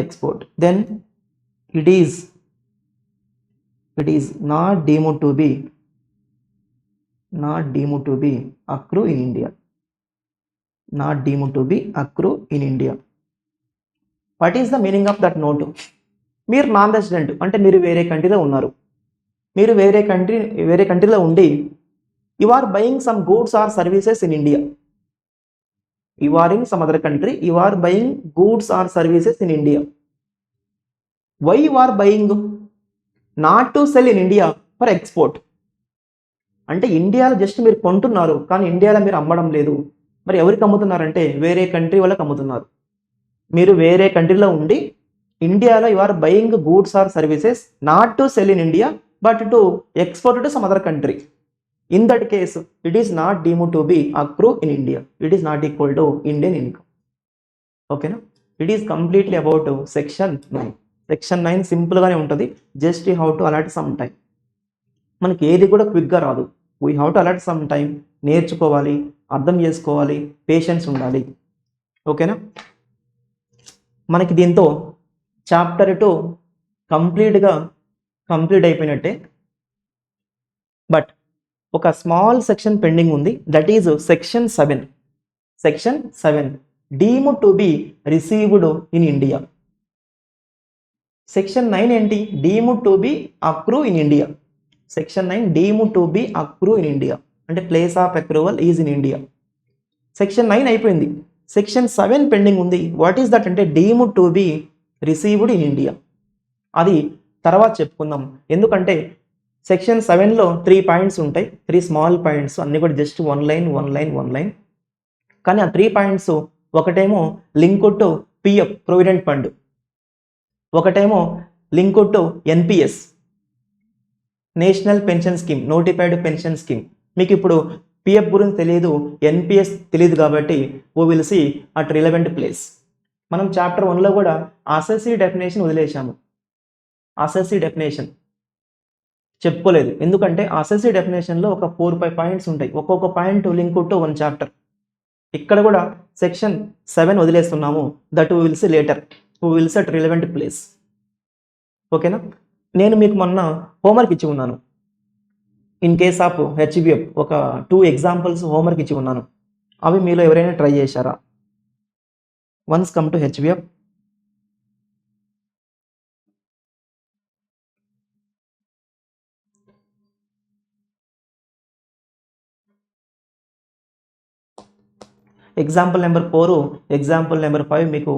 export, then it is not deemed to be accrue in India. What is the meaning of that note? మీరు non resident అంటే మీరు వేరే కంట్రీలో ఉన్నారు. మీరు వేరే కంట్రీలో ఉండి you are buying some goods or services in India. You are in some other country, you are buying goods or services in India. Why you are buying? Not to sell in India, for export. అంటే ఇండియాలో just మీరు కొంటున్నారు, కానీ ఇండియాలో మీరు అమ్మడం లేదు. మరి ఎవరికి అమ్ముతున్నారంటే వేరే కంట్రీ వాళ్ళకి అమ్ముతున్నారు. మీరు వేరే కంట్రీలో ఉండి ఇండియాలో you are buying goods or services not to sell in India but to export to some other country. In that case, it is not deemed to be accrue in India. It is not equal to Indian income. Okay, no? It is completely about section 9. Section 9 simple గానే ఉంటుంది. Just how to allot some time. మనకి ఏది కూడా క్విక్గా రాదు. We have to allot some time. నేర్చుకోవాలి, అర్థం చేసుకోవాలి, పేషెన్స్ ఉండాలి. ఓకేనా? మనకి దీంతో చాప్టర్ 2 కంప్లీట్ అయిపోయినట్టే. బట్ ఒక స్మాల్ సెక్షన్ పెండింగ్ ఉంది. That is section 7. Section 7 deemed to be received in India. Section 9 ఏంటి? Deemed to be accrue in India. Section 9 deemed to be accrue in India అంటే place of accrual is in India. Section 9 అయిపోయింది. Section 7 pending ఉంది. What is that అంటే deemed to be received in India. అది తర్వాత చెప్పుకుందాం. ఎందుకంటే section 7లో 3 points ఉంటాయి. 3 small points, అన్ని కూడా జస్ట్ వన్ లైన్. కానీ ఆ 3 పాయింట్స్ ఒకటేమో link to PF provident fund, ఒకటేమో link to NPS national pension scheme, notified pension scheme. మీకు ఇప్పుడు పిఎఫ్ గురించి తెలియదు, ఎన్పిఎస్ తెలియదు కాబట్టి we will see at relevant place. మనం చాప్టర్ 1లో కూడా అసెస్సీ డెఫినేషన్ వదిలేశాము. అసెస్సీ డెఫినేషన్ చెప్పుకోలేదు. ఎందుకంటే అసెస్సీ డెఫినేషన్లో ఒక 4-5 పాయింట్స్ ఉంటాయి. ఒక్కొక్క పాయింట్ లింక్ టు 1 చాప్టర్. ఇక్కడ కూడా సెక్షన్ 7 వదిలేస్తున్నాము. That will see later. Will see at relevant place. ఓకేనా? నేను మీకు మొన్న హోంవర్క్ ఇచ్చి ఉన్నాను. ఇన్ కేస్ ఆఫ్ హెచ్బిఎఫ్ ఒక 2 ఎగ్జాంపుల్స్ హోంవర్క్ ఇచ్చి ఉన్నాను. అవి మీలో ఎవరైనా ట్రై చేశారా? Once come to HUF. Example number 4, example number 5 మీకు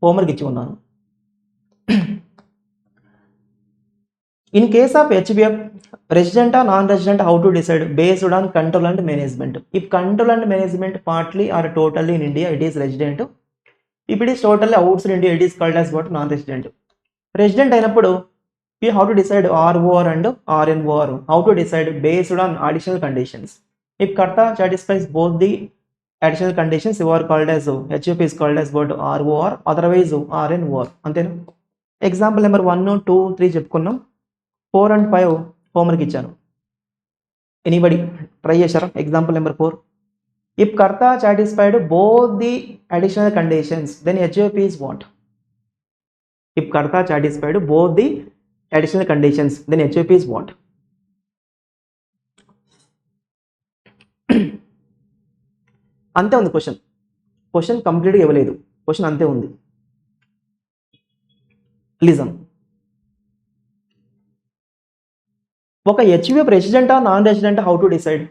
హోంవర్క్ ఇచ్చి ఉన్నాను. In case of HUF, resident or non resident, how to decide based on control and management. If control and management partly or totally in India, it is resident. If it is totally outside India, it is called as what? Non resident. Resident అయినప్పుడు we how to decide ROR and RNOR. How to decide based on additional conditions. If Karta satisfies both the additional conditions, you are called as HUP is called as what? ROR, otherwise RNOR. అంతేనా? Example number 1, 2, 3 చెప్పుకున్నాం. 4 and 5 homework ఇచ్చాను. Anybody try చేశారా? Example number 4. If Karta satisfied both the additional conditions, then HUP is what? If Karta satisfied both the additional conditions, then HUP is what? అంతే ఉంది question కంప్లీట్గా ఇవ్వలేదు. Question అంతే ఉంది. Listen. ఒక HUF resident or non resident, how to decide?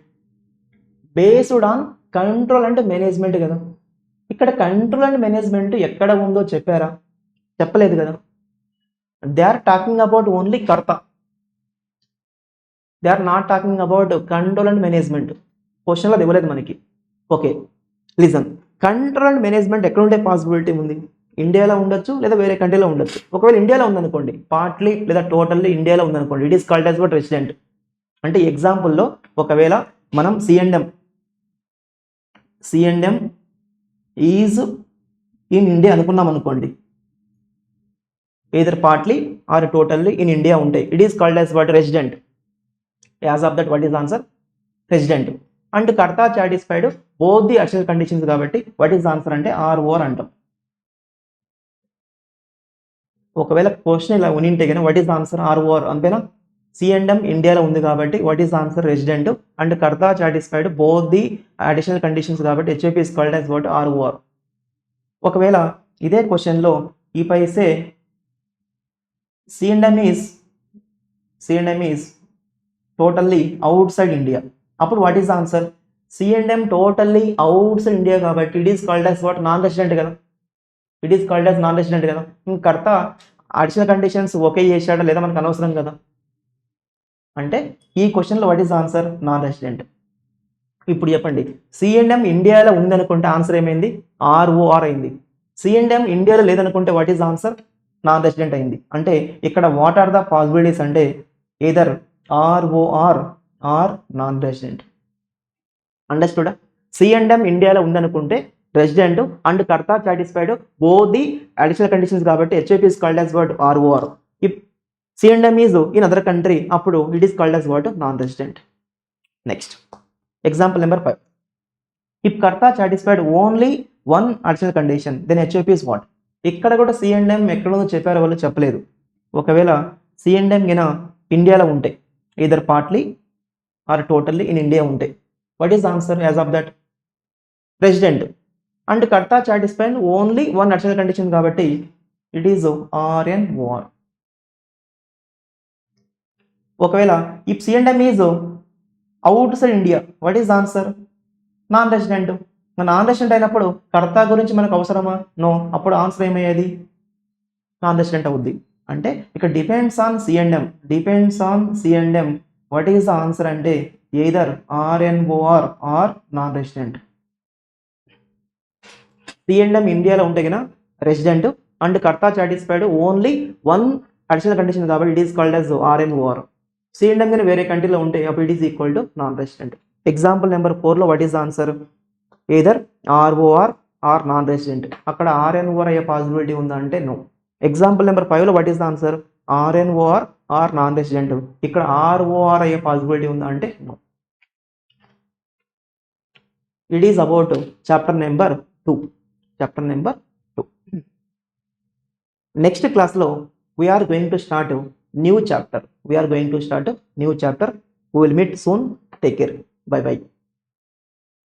Based on control and management కదా. ఇక్కడ control and management ఎక్కడ ఉందో చెప్పారా? చెప్పలేదు కదా. They are talking about only Karta. They are not talking about control and management. Question లో ఇవ్వలేదు మనకి. Okay, listen. Control and management ఎక్కడ ఉండే పాసిబిలిటీ ఉంది? ఇండియాలో ఉండొచ్చు లేదా వేరే కంట్రీలో ఉండొచ్చు. ఒకవేళ ఇండియాలో ఉందనుకోండి, పార్ట్లీ లేదా టోటల్లీ ఇండియాలో ఉందనుకోండి, it is called as what? Resident. అంటే ఎగ్జాంపుల్లో ఒకవేళ మనం సిఎండ్ఎం ఈజ్ ఇన్ ఇండియా అనుకున్నాం అనుకోండి, either partly or totally in India ఉంటాయి, it is called as what? Resident. As of that, what is the answer? Resident. And Karta satisfied both the additional conditions కాబట్టి what is the answer అంటే ROR అంటాం. ఒకవేళ question ఇలా ఉనింటే కానీ what is the answer? ROR అంతేనా? సిఎండ్ఎం ఇండియాలో ఉంది కాబట్టి what is the answer? Resident. And Karta satisfied both the additional conditions కాబట్టి HUP is called as what? ROR. ఒకవేళ ఇదే క్వశ్చన్లో if I say C&M is totally outside India, అప్పుడు what is the answer? C&M totally outside India కాబట్టి it is called as what? Non resident కదా. It is called as non resident కదా. Karta additional conditions okay చేశాడా లేదా మనకు అనవసరం కదా. అంటే ఈ క్వశ్చన్లో what is answer? Non resident. ఇప్పుడు చెప్పండి, C&M ఇండియాలో ఉందనుకుంటే ఆన్సర్ ఏమైంది? ROR అయింది. C&M ఇండియాలో లేదనుకుంటే what is answer? Non resident అయింది. అంటే ఇక్కడ వాట్ ఆర్ ద పాసిబిలిటీస్ అంటే either ROR or non resident. అండర్స్టూడా? సి అండ్ ఎం ఇండియాలో ఉందనుకుంటే resident and karta satisfied both the additional conditions కాబట్టి HUF is called as what ROR. If C and M is in other country అప్పుడు it is called as what non resident. Next example number 5. If karta satisfied only one additional condition then HIP is what. ఇక్కడ కూడా C and ఎం ఎక్కడో చెప్పారో వాళ్ళు చెప్పలేదు. ఒకవేళ C and ఎం గిన ఇండియాలో ఉంటే either partly or totally in India ఉంటే what is the answer as of that? Resident and కర్తా satisfied only one additional condition కాబట్టి it is RNOR. ఒకవేళ if C and M is outside India what is the answer? Non resident. Non resident అయినప్పుడు కర్తా గురించి మనకు అవసరమా? No. అప్పుడు answer ఏమయ్యేది? Non resident అవుద్ది. అంటే ఇక్కడ depends on C and M. Depends on C and M. What is the answer అంటే either RNOR or non resident. C and M ఇండియాలో ఉంటే కన్నా resident and karta satisfied only one additional condition కాబట్టి it is called as RNOR. C and M కానీ వేరే కంట్రీలో ఉంటే అప్పుడు it is equal to non resident. Example number 4లో what is the answer? Either ROR or non resident. అక్కడ RNOR అయ్యే possibility ఉందా అంటే నో. ఎగ్జాంపుల్ నెంబర్ 5లో what is the answer? RNOR or non resident. ఇక్కడ ఆర్ఓఆర్ అయ్యే possibility ఉందా అంటే no. It is about chapter number 2. Chapter number 2. Next క్లాస్లో we are going to start new chapter. We will meet soon. Take care. Bye bye.